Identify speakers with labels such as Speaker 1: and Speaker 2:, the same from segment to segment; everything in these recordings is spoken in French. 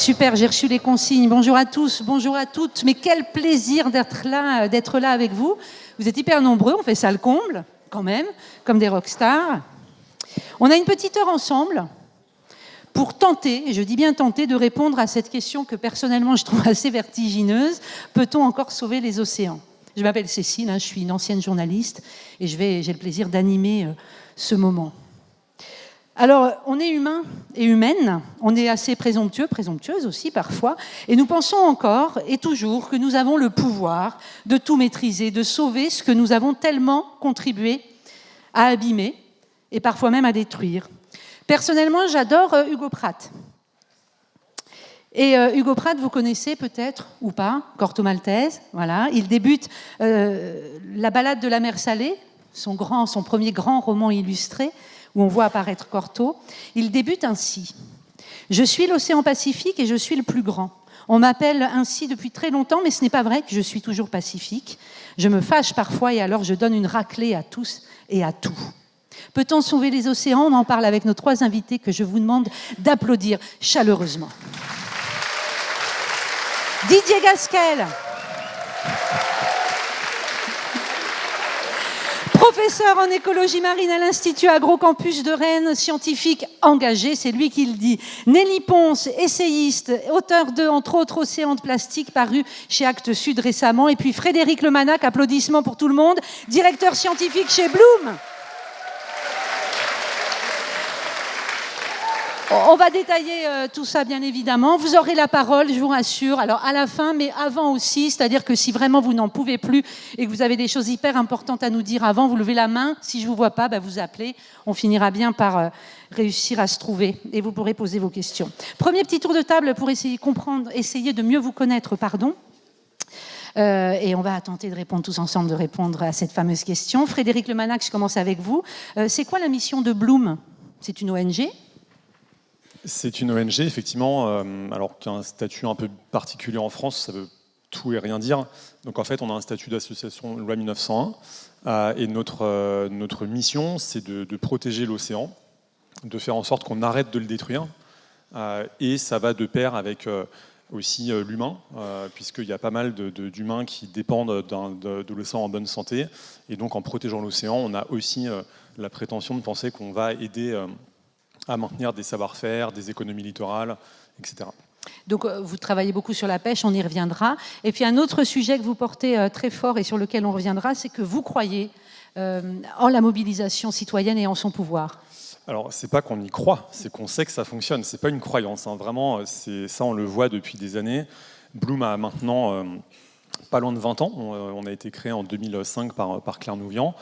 Speaker 1: Super, j'ai reçu les consignes. Bonjour à tous, bonjour à toutes. Mais quel plaisir d'être là avec vous. Vous êtes hyper nombreux, on fait ça le comble, quand même, comme des rockstars. On a une petite heure ensemble pour tenter, et je dis bien tenter, de répondre à cette question que personnellement je trouve assez vertigineuse. Peut-on encore sauver les océans ? Je m'appelle Cécile, je suis une ancienne journaliste et j'ai le plaisir d'animer ce moment. Alors, on est humain et humaine, on est assez présomptueux, présomptueuse aussi parfois, et nous pensons encore et toujours que nous avons le pouvoir de tout maîtriser, de sauver ce que nous avons tellement contribué à abîmer et parfois même à détruire. Personnellement, j'adore Hugo Pratt. Et Hugo Pratt, vous connaissez peut-être, ou pas, Corto Maltese, voilà. Il débute La balade de la mer Salée, son premier grand roman illustré, où on voit apparaître Corto. Il débute ainsi. « Je suis l'océan Pacifique et je suis le plus grand. On m'appelle ainsi depuis très longtemps, mais ce n'est pas vrai que je suis toujours pacifique. Je me fâche parfois et alors je donne une raclée à tous et à tout. » Peut-on sauver les océans ? On en parle avec nos 3 invités que je vous demande d'applaudir chaleureusement. Didier Gasquel, professeur en écologie marine à l'Institut Agrocampus de Rennes, scientifique engagé, c'est lui qui le dit. Nelly Ponce, essayiste, auteur de, entre autres, Océan de plastique, paru chez Actes Sud récemment. Et puis Frédéric Lemanac, applaudissements pour tout le monde, directeur scientifique chez Bloom. On va détailler tout ça, bien évidemment. Vous aurez la parole, je vous rassure. Alors, à la fin, mais avant aussi, c'est-à-dire que si vraiment vous n'en pouvez plus et que vous avez des choses hyper importantes à nous dire avant, vous levez la main. Si je ne vous vois pas, vous appelez. On finira bien par réussir à se trouver et vous pourrez poser vos questions. Premier petit tour de table pour essayer de mieux vous connaître, et on va tenter de répondre tous ensemble, de répondre à cette fameuse question. Frédéric Lemanac, je commence avec vous. C'est quoi la mission de Bloom ? C'est une ONG ?
Speaker 2: C'est une ONG, effectivement, alors qui a un statut un peu particulier en France, ça veut tout et rien dire. Donc en fait, on a un statut d'association loi 1901, et notre mission, c'est de protéger l'océan, de faire en sorte qu'on arrête de le détruire, et ça va de pair avec aussi l'humain, puisqu'il y a pas mal d'humains qui dépendent de l'océan en bonne santé, et donc en protégeant l'océan, on a aussi la prétention de penser qu'on va aider à maintenir des savoir-faire, des économies littorales, etc.
Speaker 1: Donc vous travaillez beaucoup sur la pêche, on y reviendra. Et puis un autre sujet que vous portez très fort et sur lequel on reviendra, c'est que vous croyez en la mobilisation citoyenne et en son pouvoir.
Speaker 2: Alors c'est pas qu'on y croit, c'est qu'on sait que ça fonctionne. C'est pas une croyance, Vraiment, ça on le voit depuis des années. Bloom a maintenant pas loin de 20 ans. On a été créé en 2005 par Claire Nouvian.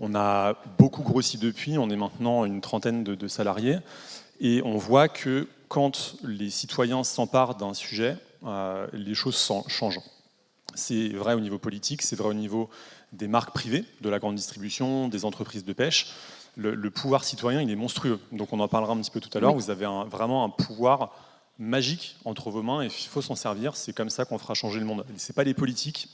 Speaker 2: On a beaucoup grossi depuis, on est maintenant une trentaine de salariés, et on voit que quand les citoyens s'emparent d'un sujet, les choses changent. C'est vrai au niveau politique, c'est vrai au niveau des marques privées, de la grande distribution, des entreprises de pêche. Le pouvoir citoyen, il est monstrueux, donc on en parlera un petit peu tout à l'heure. Oui. Vous avez vraiment un pouvoir magique entre vos mains, et il faut s'en servir, c'est comme ça qu'on fera changer le monde. Ce n'est pas les politiques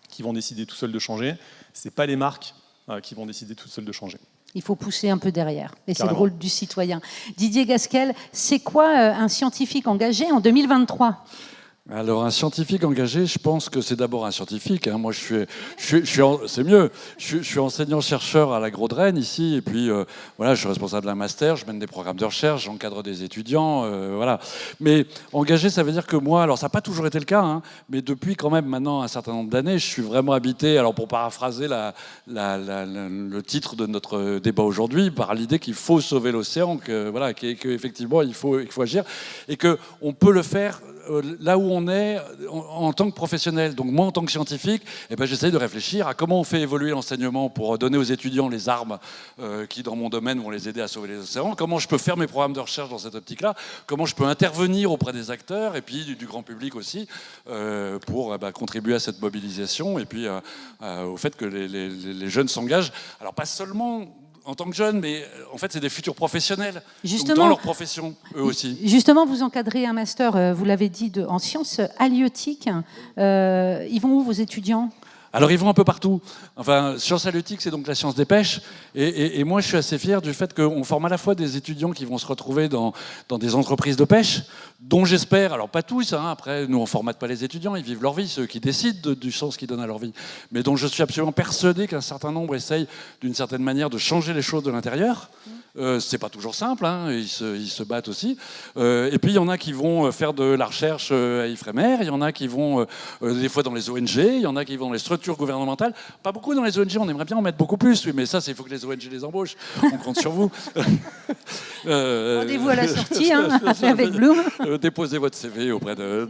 Speaker 2: qui vont décider tout seuls de changer, ce n'est pas les marques qui vont décider tout seuls de changer. Il
Speaker 1: faut pousser un peu derrière, et c'est le rôle du citoyen. Didier Gasquel, c'est quoi un scientifique engagé en 2023 ?
Speaker 3: Alors, un scientifique engagé, je pense que c'est d'abord un scientifique. Moi, c'est mieux. Je suis enseignant-chercheur à l'Agro de Rennes, ici, et puis, je suis responsable d'un master, je mène des programmes de recherche, j'encadre des étudiants, voilà. Mais engagé, ça veut dire que moi, alors ça n'a pas toujours été le cas, mais depuis quand même maintenant un certain nombre d'années, je suis vraiment habité, alors pour paraphraser le titre de notre débat aujourd'hui, par l'idée qu'il faut sauver l'océan, qu'effectivement, il faut agir, et qu'on peut le faire là où on est en tant que professionnel. Donc moi, en tant que scientifique, j'essaie de réfléchir à comment on fait évoluer l'enseignement pour donner aux étudiants les armes qui, dans mon domaine, vont les aider à sauver les océans. Comment je peux faire mes programmes de recherche dans cette optique-là. Comment je peux intervenir auprès des acteurs et puis du grand public aussi pour contribuer à cette mobilisation et puis au fait que les jeunes s'engagent. Alors pas seulement en tant que jeunes, mais en fait, c'est des futurs professionnels, donc dans leur profession, eux aussi.
Speaker 1: Justement, vous encadrez un master, vous l'avez dit, en sciences halieutiques. Ils vont où, vos étudiants ?
Speaker 3: Alors ils vont un peu partout. Enfin, sciences halieutiques, c'est donc la science des pêches. Et moi, je suis assez fier du fait qu'on forme à la fois des étudiants qui vont se retrouver dans des entreprises de pêche, dont j'espère, alors pas tous, hein, après, nous on formate pas les étudiants, ils vivent leur vie, ceux qui décident du sens qu'ils donnent à leur vie, mais dont je suis absolument persuadé qu'un certain nombre essayent d'une certaine manière de changer les choses de l'intérieur. C'est pas toujours simple, hein, ils se battent aussi. Et puis il y en a qui vont faire de la recherche à Ifremer, il y en a qui vont des fois dans les ONG, il y en a qui vont dans les structures gouvernementales. Pas beaucoup dans les ONG, on aimerait bien en mettre beaucoup plus, oui, mais ça, il faut que les ONG les embauchent. On compte sur vous.
Speaker 1: Rendez-vous à la sortie avec Bloom.
Speaker 3: Déposez votre CV auprès de...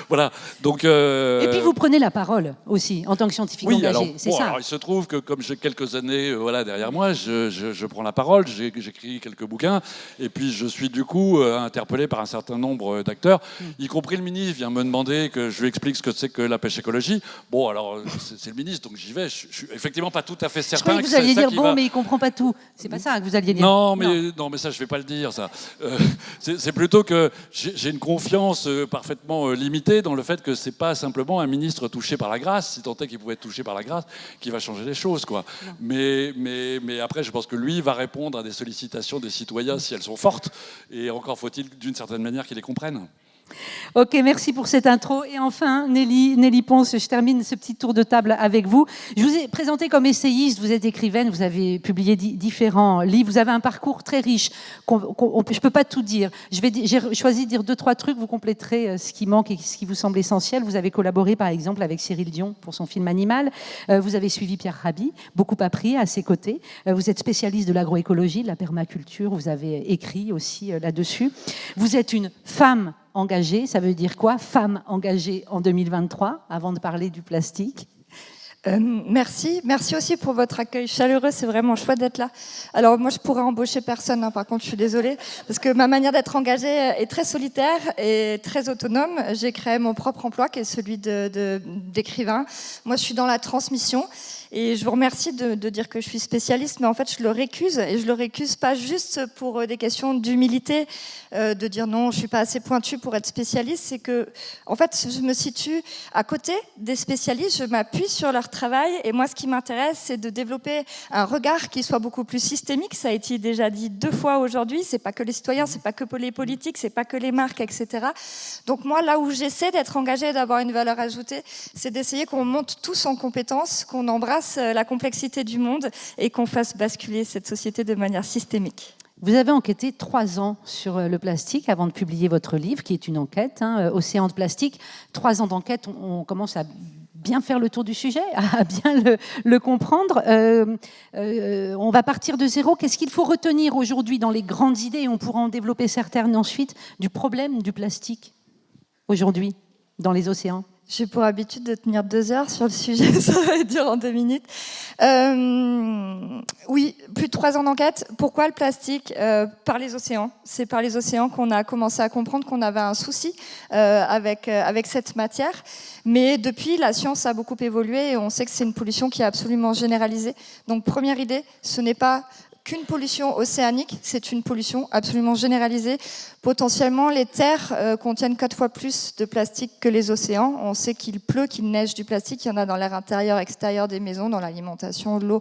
Speaker 3: Voilà. Donc,
Speaker 1: Et puis vous prenez la parole aussi en tant que scientifique engagé,
Speaker 3: alors,
Speaker 1: c'est ça.
Speaker 3: Alors, il se trouve que comme j'ai quelques années derrière moi, je prends la parole, j'écris quelques bouquins, et puis je suis du coup interpellé par un certain nombre d'acteurs, y compris le ministre vient me demander que je lui explique ce que c'est que la pêche écologie. Bon, alors c'est le ministre, donc j'y vais. Je suis effectivement pas tout à fait certain.
Speaker 1: Je croyais que vous alliez dire bon, mais il comprend pas tout. C'est pas ça que vous alliez dire.
Speaker 3: Non, mais ça je vais pas le dire. Ça, c'est plutôt que j'ai une confiance parfaitement limitée dans le fait que c'est pas simplement un ministre touché par la grâce, si tant est qu'il pouvait être touché par la grâce, qui va changer les choses, quoi. Mais après, je pense que lui va répondre à des sollicitations des citoyens si elles sont fortes, et encore faut-il d'une certaine manière qu'ils les comprennent.
Speaker 1: Ok, merci pour cette intro. Et enfin, Nelly Ponce, je termine ce petit tour de table avec vous. Je vous ai présenté comme essayiste, vous êtes écrivaine, vous avez publié différents livres, vous avez un parcours très riche. Je ne peux pas tout dire. J'ai choisi de dire 2-3 trucs, vous compléterez ce qui manque et ce qui vous semble essentiel. Vous avez collaboré par exemple avec Cyril Dion pour son film Animal. Vous avez suivi Pierre Rabhi, beaucoup appris à ses côtés. Vous êtes spécialiste de l'agroécologie, de la permaculture, vous avez écrit aussi là-dessus. Vous êtes une femme engagée, ça veut dire quoi? Femme engagée en 2023, avant de parler du plastique.
Speaker 4: Merci aussi pour votre accueil chaleureux, c'est vraiment chouette d'être là. Alors moi je pourrais embaucher personne, hein, par contre je suis désolée, parce que ma manière d'être engagée est très solitaire et très autonome. J'ai créé mon propre emploi qui est celui d'écrivain. Moi je suis dans la transmission. Et je vous remercie de dire que je suis spécialiste, mais en fait, je le récuse. Et je le récuse pas juste pour des questions d'humilité, de dire non, je suis pas assez pointue pour être spécialiste. C'est que, en fait, je me situe à côté des spécialistes, je m'appuie sur leur travail. Et moi, ce qui m'intéresse, c'est de développer un regard qui soit beaucoup plus systémique. Ça a été déjà dit 2 fois aujourd'hui. C'est pas que les citoyens, c'est pas que les politiques, c'est pas que les marques, etc. Donc moi, là où j'essaie d'être engagée et d'avoir une valeur ajoutée, c'est d'essayer qu'on monte tous en compétences, qu'on embrasse la complexité du monde et qu'on fasse basculer cette société de manière systémique.
Speaker 1: Vous avez enquêté 3 ans sur le plastique avant de publier votre livre, qui est une enquête, Océan de plastique. 3 ans d'enquête, on commence à bien faire le tour du sujet, à bien le comprendre. On va partir de zéro. Qu'est-ce qu'il faut retenir aujourd'hui dans les grandes idées, et on pourra en développer certaines ensuite, du problème du plastique aujourd'hui dans les océans?
Speaker 4: J'ai pour habitude de tenir 2 heures sur le sujet, ça va être dur en 2 minutes. Oui, plus de 3 ans d'enquête. Pourquoi le plastique? Par les océans. C'est par les océans qu'on a commencé à comprendre qu'on avait un souci avec cette matière. Mais depuis, la science a beaucoup évolué et on sait que c'est une pollution qui est absolument généralisée. Donc première idée, ce n'est pas qu'une pollution océanique, c'est une pollution absolument généralisée. Potentiellement, les terres contiennent 4 fois plus de plastique que les océans. On sait qu'il pleut, qu'il neige du plastique. Il y en a dans l'air intérieur, extérieur des maisons, dans l'alimentation, l'eau,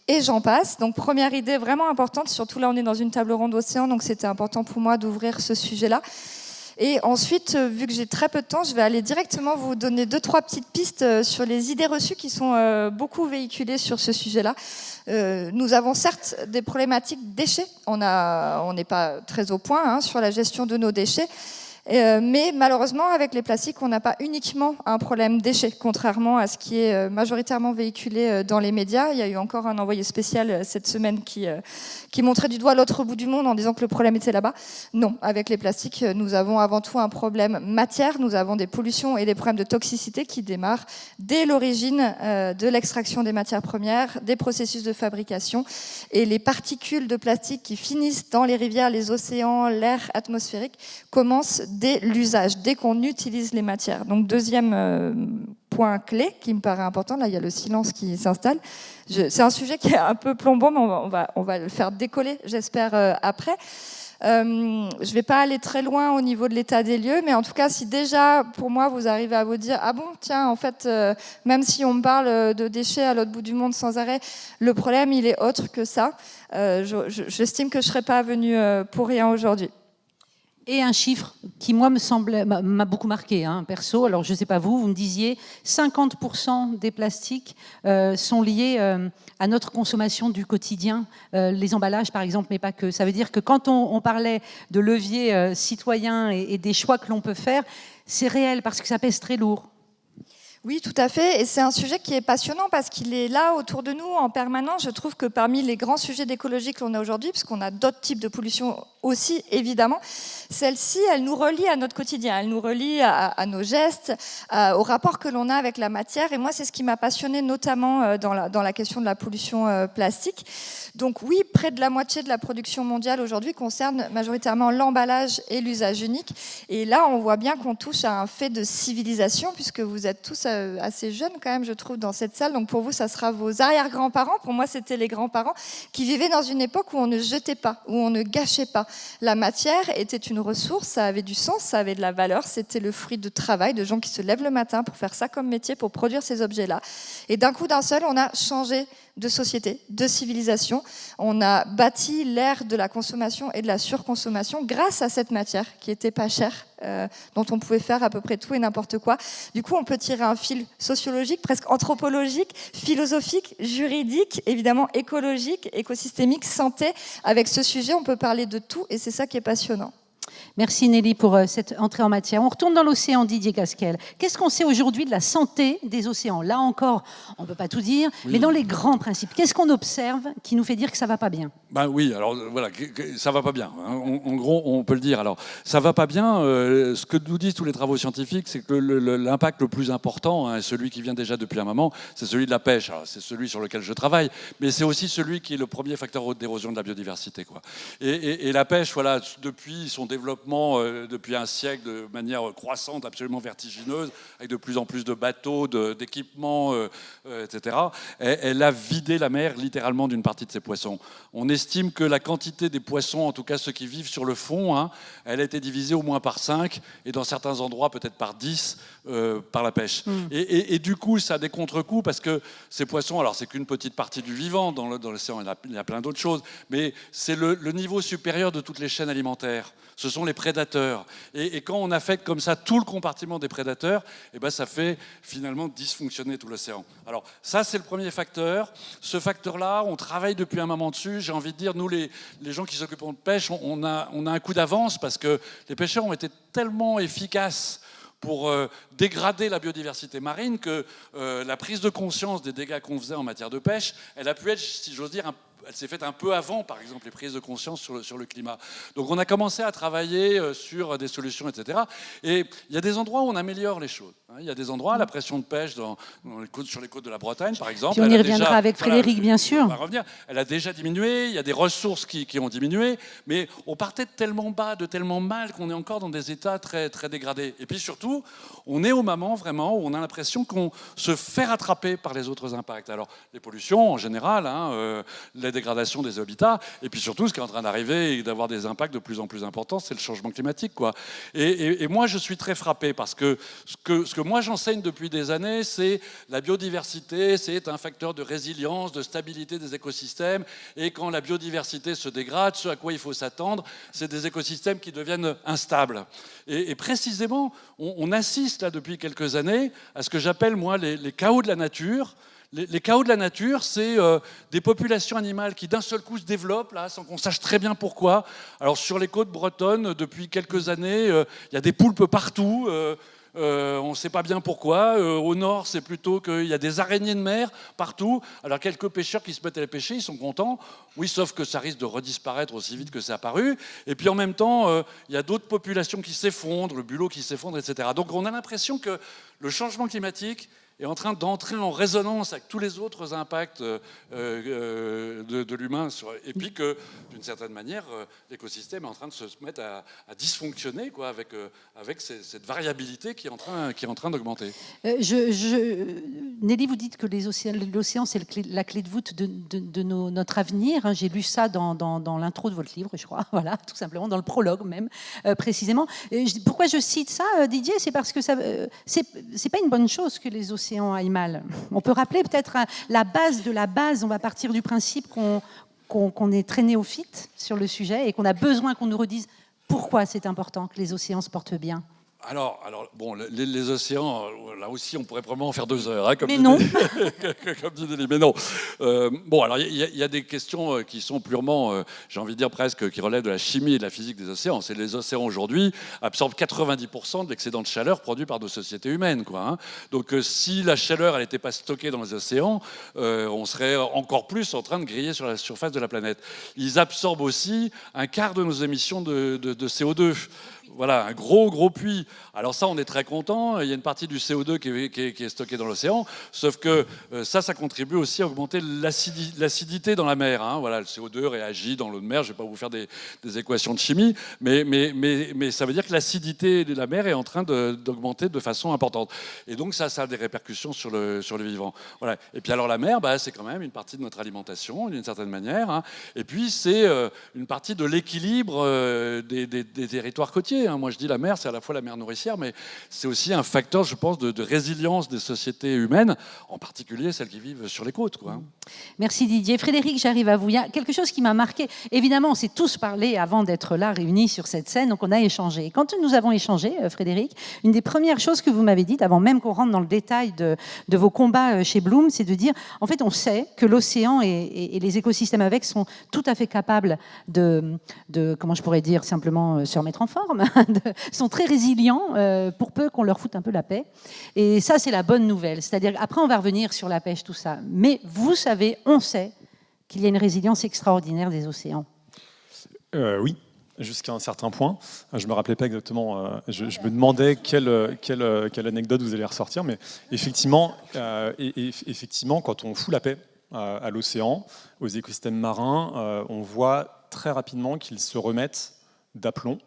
Speaker 4: et j'en passe. Donc, première idée vraiment importante. Surtout là, on est dans une table ronde océan, donc c'était important pour moi d'ouvrir ce sujet-là. Et ensuite, vu que j'ai très peu de temps, je vais aller directement vous donner 2-3 petites pistes sur les idées reçues qui sont beaucoup véhiculées sur ce sujet-là. Nous avons certes des problématiques déchets. On n'est pas très au point sur la gestion de nos déchets. Mais malheureusement, avec les plastiques, on n'a pas uniquement un problème déchets, contrairement à ce qui est majoritairement véhiculé dans les médias. Il y a eu encore un envoyé spécial cette semaine qui montrait du doigt l'autre bout du monde en disant que le problème était là-bas. Non, avec les plastiques, nous avons avant tout un problème matière. Nous avons des pollutions et des problèmes de toxicité qui démarrent dès l'origine de l'extraction des matières premières, des processus de fabrication. Et les particules de plastique qui finissent dans les rivières, les océans, l'air atmosphérique commencent dès l'usage, dès qu'on utilise les matières. Donc deuxième point clé qui me paraît important, là il y a le silence qui s'installe. C'est un sujet qui est un peu plombant, mais on va le faire décoller, j'espère, après. Je ne vais pas aller très loin au niveau de l'état des lieux, mais en tout cas, si déjà, pour moi, vous arrivez à vous dire « Ah bon, tiens, en fait, même si on me parle de déchets à l'autre bout du monde sans arrêt, le problème, il est autre que ça. » J'estime que je ne serais pas venue pour rien aujourd'hui.
Speaker 1: Et un chiffre qui, moi, m'a beaucoup marqué, hein, perso. Alors, je ne sais pas vous me disiez 50% des plastiques sont liés à notre consommation du quotidien. Les emballages, par exemple, mais pas que. Ça veut dire que quand on parlait de levier citoyen et des choix que l'on peut faire, c'est réel parce que ça pèse très lourd.
Speaker 4: Oui, tout à fait. Et c'est un sujet qui est passionnant parce qu'il est là autour de nous en permanence. Je trouve que parmi les grands sujets d'écologie que l'on a aujourd'hui, puisqu'on a d'autres types de pollution aussi, évidemment, celle-ci, elle nous relie à notre quotidien. Elle nous relie à nos gestes, au rapport que l'on a avec la matière. Et moi, c'est ce qui m'a passionnée, notamment dans la question de la pollution plastique. Donc oui, près de la moitié de la production mondiale aujourd'hui concerne majoritairement l'emballage et l'usage unique. Et là, on voit bien qu'on touche à un fait de civilisation, puisque vous êtes tous assez jeunes quand même, je trouve, dans cette salle. Donc pour vous, ça sera vos arrière-grands-parents. Pour moi, c'était les grands-parents qui vivaient dans une époque où on ne jetait pas, où on ne gâchait pas. La matière était une ressource, ça avait du sens, ça avait de la valeur. C'était le fruit de travail, de gens qui se lèvent le matin pour faire ça comme métier, pour produire ces objets-là. Et d'un coup d'un seul, on a changé de société, de civilisation. On a bâti l'ère de la consommation et de la surconsommation grâce à cette matière qui était pas chère, dont on pouvait faire à peu près tout et n'importe quoi. Du coup, on peut tirer un fil sociologique, presque anthropologique, philosophique, juridique, évidemment écologique, écosystémique, santé. Avec ce sujet, on peut parler de tout et c'est ça qui est passionnant.
Speaker 1: Merci Nelly pour cette entrée en matière. On retourne dans l'océan, Didier Casquel. Qu'est-ce qu'on sait aujourd'hui de la santé des océans? Là encore, on ne peut pas tout dire, oui. Mais dans les grands principes, qu'est-ce qu'on observe qui nous fait dire que ça ne va pas bien?
Speaker 3: Ben oui, alors voilà, ça ne va pas bien. En gros, on peut le dire. Alors, ça ne va pas bien. Ce que nous disent tous les travaux scientifiques, c'est que l'impact le plus important, hein, celui qui vient déjà depuis un moment, c'est celui de la pêche. Alors, c'est celui sur lequel je travaille, mais c'est aussi celui qui est le premier facteur d'érosion de la biodiversité, quoi. Et la pêche, voilà, depuis son développement, depuis un siècle, de manière croissante, absolument vertigineuse, avec de plus en plus de bateaux, d'équipements, etc., elle a vidé la mer littéralement d'une partie de ses poissons. On estime que la quantité des poissons, en tout cas ceux qui vivent sur le fond, hein, elle a été divisée au moins par 5, et dans certains endroits peut-être par 10, par la pêche. Et du coup, ça a des contre-coups, parce que ces poissons, alors c'est qu'une petite partie du vivant dans l'océan, il y a plein d'autres choses, mais c'est le niveau supérieur de toutes les chaînes alimentaires. Ce sont les prédateurs. Et quand on affecte comme ça tout le compartiment des prédateurs, eh ben ça fait finalement dysfonctionner tout l'océan. Alors ça, c'est le premier facteur. Ce facteur-là, on travaille depuis un moment dessus. J'ai envie de dire, nous, les gens qui s'occupent de pêche, on a un coup d'avance parce que les pêcheurs ont été tellement efficaces pour dégrader la biodiversité marine que la prise de conscience des dégâts qu'on faisait en matière de pêche, elle a pu être, si j'ose dire, elle s'est faite un peu avant, par exemple, les prises de conscience sur le climat. Donc on a commencé à travailler sur des solutions, etc. Et il y a des endroits où on améliore les choses. Il y a des endroits, la pression de pêche sur les côtes de la Bretagne, par exemple.
Speaker 1: Puis on y reviendra avec Frédéric, bien sûr.
Speaker 3: On va revenir. Elle a déjà diminué, il y a des ressources qui ont diminué, mais on partait de tellement bas, de tellement mal, qu'on est encore dans des états très, très dégradés. Et puis surtout, on est au moment vraiment où on a l'impression qu'on se fait rattraper par les autres impacts. Alors, les pollutions en général, la dégradation des habitats, et puis surtout, ce qui est en train d'arriver et d'avoir des impacts de plus en plus importants, c'est le changement climatique, quoi. Et moi, je suis très frappé parce que ce que moi j'enseigne depuis des années, c'est la biodiversité, c'est un facteur de résilience, de stabilité des écosystèmes. Et quand la biodiversité se dégrade, ce à quoi il faut s'attendre, c'est des écosystèmes qui deviennent instables. Et précisément, on assiste là depuis quelques années à ce que j'appelle moi les chaos de la nature. Les chaos de la nature, c'est des populations animales qui d'un seul coup se développent, là, sans qu'on sache très bien pourquoi. Alors sur les côtes bretonnes, depuis quelques années, il y a des poulpes partout. On ne sait pas bien pourquoi. Au nord, c'est plutôt qu'il y a des araignées de mer partout. Alors quelques pêcheurs qui se mettent à les pêcher, ils sont contents. Oui, sauf que ça risque de redisparaître aussi vite que c'est apparu. Et puis en même temps, il y a d'autres populations qui s'effondrent, le bulot qui s'effondre, etc. Donc on a l'impression que le changement climatique est en train d'entrer en résonance avec tous les autres impacts de l'humain, et puis que, d'une certaine manière, l'écosystème est en train de se mettre à dysfonctionner, quoi, avec cette variabilité qui est en train d'augmenter.
Speaker 1: Nelly, vous dites que l'océan, c'est la clé de voûte de notre avenir. Hein. J'ai lu ça dans l'intro de votre livre, je crois, voilà, tout simplement, dans le prologue même, précisément. Pourquoi je cite ça, Didier? C'est parce que c'est pas une bonne chose que les océans aillent mal. On peut rappeler peut-être la base de la base. On va partir du principe qu'on est très néophyte sur le sujet et qu'on a besoin qu'on nous redise pourquoi c'est important que les océans se portent bien.
Speaker 3: Alors bon, les océans, là aussi, on pourrait probablement en faire 2 heures. Hein,
Speaker 1: mais non.
Speaker 3: Comme dit Nelly, mais non. Bon, alors il y a des questions qui sont purement, j'ai envie de dire presque, qui relèvent de la chimie et de la physique des océans. C'est les océans aujourd'hui absorbent 90% de l'excédent de chaleur produit par nos sociétés humaines, quoi. Hein. Donc si la chaleur, elle n'était pas stockée dans les océans, on serait encore plus en train de griller sur la surface de la planète. Ils absorbent aussi un quart de nos émissions de CO2. Voilà, un gros puits. Alors ça, on est très content. Il y a une partie du CO2 qui est stocké dans l'océan. Sauf que ça contribue aussi à augmenter l'acidité dans la mer. Hein. Voilà, le CO2 réagit dans l'eau de mer. Je ne vais pas vous faire des équations de chimie, mais ça veut dire que l'acidité de la mer est en train d'augmenter de façon importante. Et donc ça a des répercussions sur le vivant. Voilà. Et puis alors la mer, c'est quand même une partie de notre alimentation, d'une certaine manière. Hein. Et puis c'est une partie de l'équilibre des territoires côtiers. Moi, je dis la mer, c'est à la fois la mer nourricière, mais c'est aussi un facteur, je pense, de résilience des sociétés humaines, en particulier celles qui vivent sur les côtes, quoi.
Speaker 1: Merci Didier. Frédéric, j'arrive à vous. Il y a quelque chose qui m'a marqué. Évidemment, on s'est tous parlé avant d'être là, réunis sur cette scène, donc on a échangé. Et quand nous avons échangé, Frédéric, une des premières choses que vous m'avez dites, avant même qu'on rentre dans le détail de vos combats chez Bloom, c'est de dire, en fait, on sait que l'océan et les écosystèmes avec sont tout à fait capables de comment je pourrais dire, simplement se remettre en forme, sont très résilients pour peu qu'on leur foute un peu la paix. Et ça, c'est la bonne nouvelle. C'est-à-dire, après, on va revenir sur la pêche, tout ça. Mais vous savez, on sait qu'il y a une résilience extraordinaire des océans.
Speaker 2: Oui, jusqu'à un certain point. Je ne me rappelais pas exactement. Je me demandais quelle anecdote vous allez ressortir. Mais effectivement, quand on fout la paix à l'océan, aux écosystèmes marins, on voit très rapidement qu'ils se remettent d'aplomb.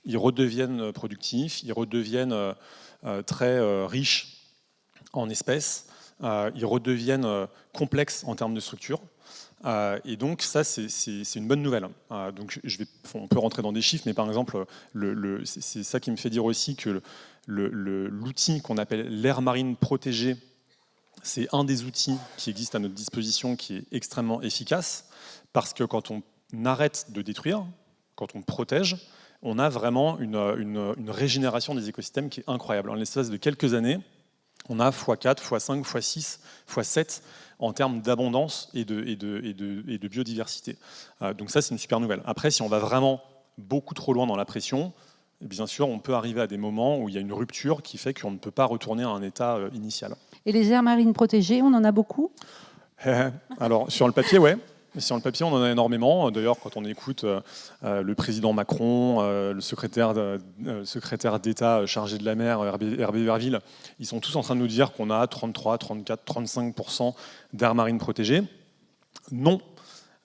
Speaker 2: Ils redeviennent productifs, ils redeviennent très riches en espèces, ils redeviennent complexes en termes de structure. Et donc ça, c'est une bonne nouvelle. Donc on peut rentrer dans des chiffres, mais par exemple, c'est ça qui me fait dire aussi que l'outil qu'on appelle l'aire marine protégée, c'est un des outils qui existent à notre disposition qui est extrêmement efficace, parce que quand on arrête de détruire, quand on protège, on a vraiment une régénération des écosystèmes qui est incroyable. En l'espace de quelques années, on a x4, x5, x6, x7 en termes d'abondance et de biodiversité. Donc ça, c'est une super nouvelle. Après, si on va vraiment beaucoup trop loin dans la pression, bien sûr, on peut arriver à des moments où il y a une rupture qui fait qu'on ne peut pas retourner à un état initial.
Speaker 1: Et les aires marines protégées, on en a beaucoup ?
Speaker 2: Alors, sur le papier, ouais. Sur le papier, on en a énormément. D'ailleurs, quand on écoute le président Macron, le secrétaire d'État chargé de la mer, Hervé Verville, ils sont tous en train de nous dire qu'on a 33, 34, 35% d'aires marines protégées. Non.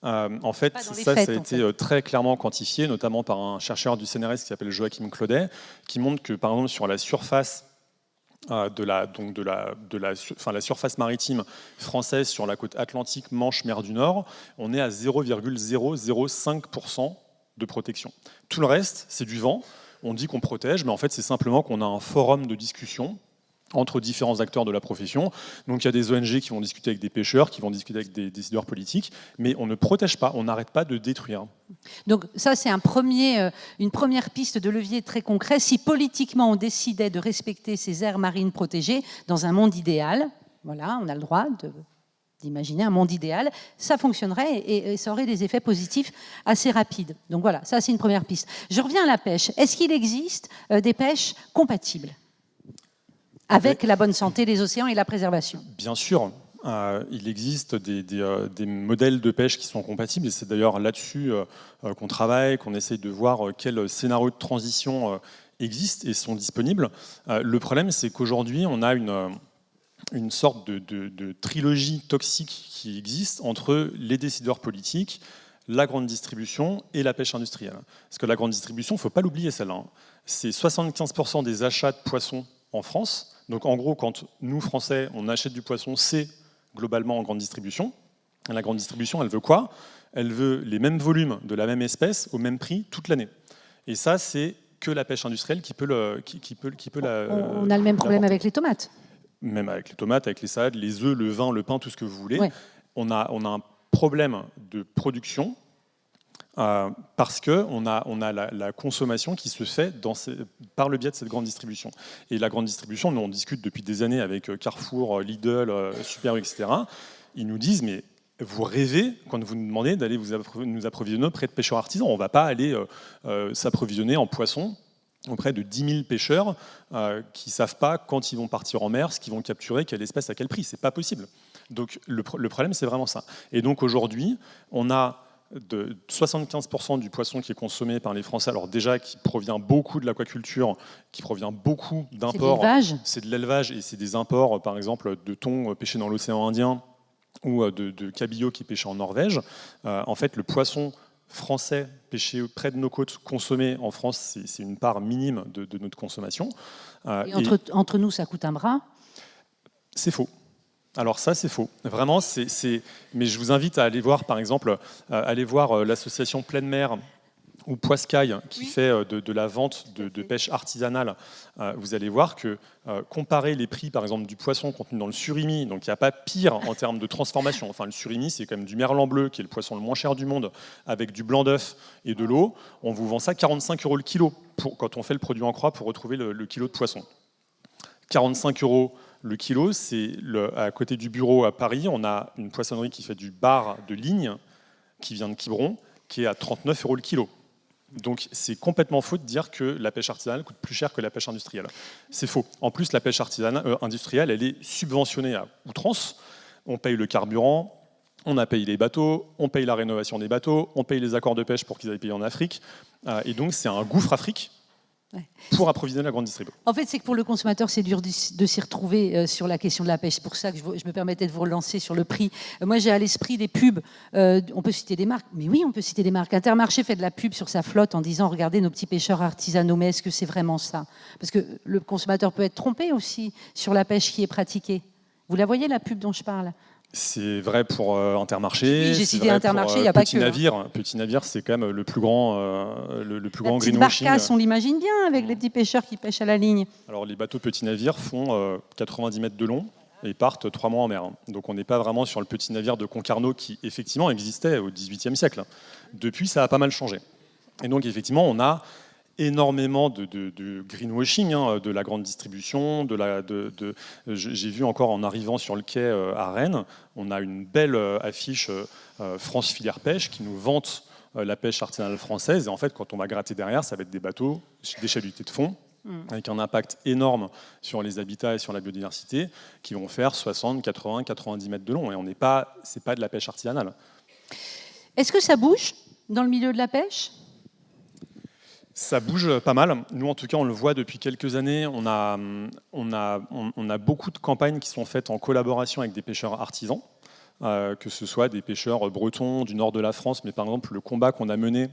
Speaker 2: En fait, ça a été très clairement quantifié, notamment par un chercheur du CNRS qui s'appelle Joachim Claudet, qui montre que, par exemple, sur la surface la surface maritime française sur la côte atlantique, Manche, mer du Nord, on est à 0,005% de protection. Tout le reste, c'est du vent. On dit qu'on protège, mais en fait, c'est simplement qu'on a un forum de discussion entre différents acteurs de la profession. Donc il y a des ONG qui vont discuter avec des pêcheurs, qui vont discuter avec des décideurs politiques, mais on ne protège pas, on n'arrête pas de détruire.
Speaker 1: Donc ça, c'est une première piste de levier très concret. Si politiquement on décidait de respecter ces aires marines protégées dans un monde idéal, voilà, on a le droit d'imaginer un monde idéal, ça fonctionnerait et ça aurait des effets positifs assez rapides. Donc voilà, ça c'est une première piste. Je reviens à la pêche. Est-ce qu'il existe des pêches compatibles avec la bonne santé des océans et la préservation?
Speaker 2: Bien sûr. Il existe des modèles de pêche qui sont compatibles, et c'est d'ailleurs là-dessus qu'on travaille, qu'on essaye de voir quels scénarios de transition existent et sont disponibles. Le problème, c'est qu'aujourd'hui, on a une sorte de trilogie toxique qui existe entre les décideurs politiques, la grande distribution et la pêche industrielle. Parce que la grande distribution, il ne faut pas l'oublier celle-là, hein. C'est 75% des achats de poissons en France. Donc en gros, quand nous, Français, on achète du poisson, c'est globalement en grande distribution. Et la grande distribution, elle veut quoi? Elle veut les mêmes volumes de la même espèce au même prix toute l'année. Et ça, c'est que la pêche industrielle qui peut la...
Speaker 1: On a le même problème avec les tomates.
Speaker 2: Même avec les tomates, avec les salades, les œufs, le vin, le pain, tout ce que vous voulez.
Speaker 1: Ouais.
Speaker 2: On a un problème de production parce qu'on a la consommation qui se fait par le biais de cette grande distribution. Et la grande distribution, nous on discute depuis des années avec Carrefour, Lidl, Super U, etc. Ils nous disent, mais vous rêvez quand vous nous demandez d'aller nous approvisionner auprès de pêcheurs artisans. On ne va pas aller s'approvisionner en poissons auprès de 10 000 pêcheurs qui ne savent pas quand ils vont partir en mer, ce qu'ils vont capturer, quelle espèce, à quel prix. Ce n'est pas possible. Donc le problème, c'est vraiment ça. Et donc aujourd'hui, on a de 75% du poisson qui est consommé par les Français, alors déjà qui provient beaucoup de l'aquaculture, qui provient beaucoup d'imports. C'est de l'élevage et c'est des imports, par exemple, de thon pêché dans l'océan Indien ou de cabillaud qui est pêché en Norvège. En fait, le poisson français pêché près de nos côtes, consommé en France, c'est une part minime de notre consommation.
Speaker 1: Et entre nous, ça coûte un bras.
Speaker 2: C'est faux. Alors ça, c'est faux. Vraiment, mais je vous invite à aller voir, par exemple, l'association Pleine Mer ou Poiscaille qui fait de la vente de pêche artisanale. Vous allez voir que comparer les prix, par exemple, du poisson contenu dans le surimi, donc il n'y a pas pire en termes de transformation. Enfin, le surimi, c'est quand même du merlan bleu, qui est le poisson le moins cher du monde, avec du blanc d'œuf et de l'eau. On vous vend ça 45 € le kilo quand on fait le produit en croix pour retrouver le kilo de poisson. 45 € le kilo, c'est à côté du bureau à Paris, on a une poissonnerie qui fait du bar de ligne, qui vient de Quiberon, qui est à 39 € le kilo. Donc c'est complètement faux de dire que la pêche artisanale coûte plus cher que la pêche industrielle. C'est faux. En plus, la pêche industrielle, elle est subventionnée à outrance. On paye le carburant, on a payé les bateaux, on paye la rénovation des bateaux, on paye les accords de pêche pour qu'ils aillent payer en Afrique. Et donc c'est un gouffre Afrique. Pour approvisionner la grande distribution.
Speaker 1: En fait, c'est que pour le consommateur, c'est dur de s'y retrouver sur la question de la pêche. C'est pour ça que je me permettais de vous relancer sur le prix. Moi, j'ai à l'esprit des pubs. On peut citer des marques. Mais oui, on peut citer des marques. Intermarché fait de la pub sur sa flotte en disant « Regardez nos petits pêcheurs artisanaux ». Mais est-ce que c'est vraiment ça? Parce que le consommateur peut être trompé aussi sur la pêche qui est pratiquée. Vous la voyez, la pub dont je parle?
Speaker 2: C'est vrai pour Intermarché.
Speaker 1: Oui, j'ai cité Intermarché, il n'y a pas que.
Speaker 2: Petit Navire, c'est quand même le plus grand greenwashing.
Speaker 1: Barcasse, on l'imagine bien avec les petits pêcheurs qui pêchent à la ligne.
Speaker 2: Alors les bateaux Petit Navire font 90 mètres de long et partent 3 mois en mer. Donc on n'est pas vraiment sur le Petit Navire de Concarneau qui effectivement existait au XVIIIe siècle. Depuis, ça a pas mal changé. Et donc effectivement, on a énormément de greenwashing, de la grande distribution. J'ai vu encore en arrivant sur le quai à Rennes, on a une belle affiche France Filière Pêche qui nous vante la pêche artisanale française. Et en fait, quand on va gratter derrière, ça va être des bateaux, des chalutés de fond, avec un impact énorme sur les habitats et sur la biodiversité, qui vont faire 60, 80, 90 mètres de long. Et c'est pas de la pêche artisanale.
Speaker 1: Est-ce que ça bouge dans le milieu de la pêche ?
Speaker 2: Ça bouge pas mal. Nous, en tout cas, on le voit depuis quelques années. On a beaucoup de campagnes qui sont faites en collaboration avec des pêcheurs artisans, que ce soit des pêcheurs bretons du nord de la France. Mais par exemple, le combat qu'on a mené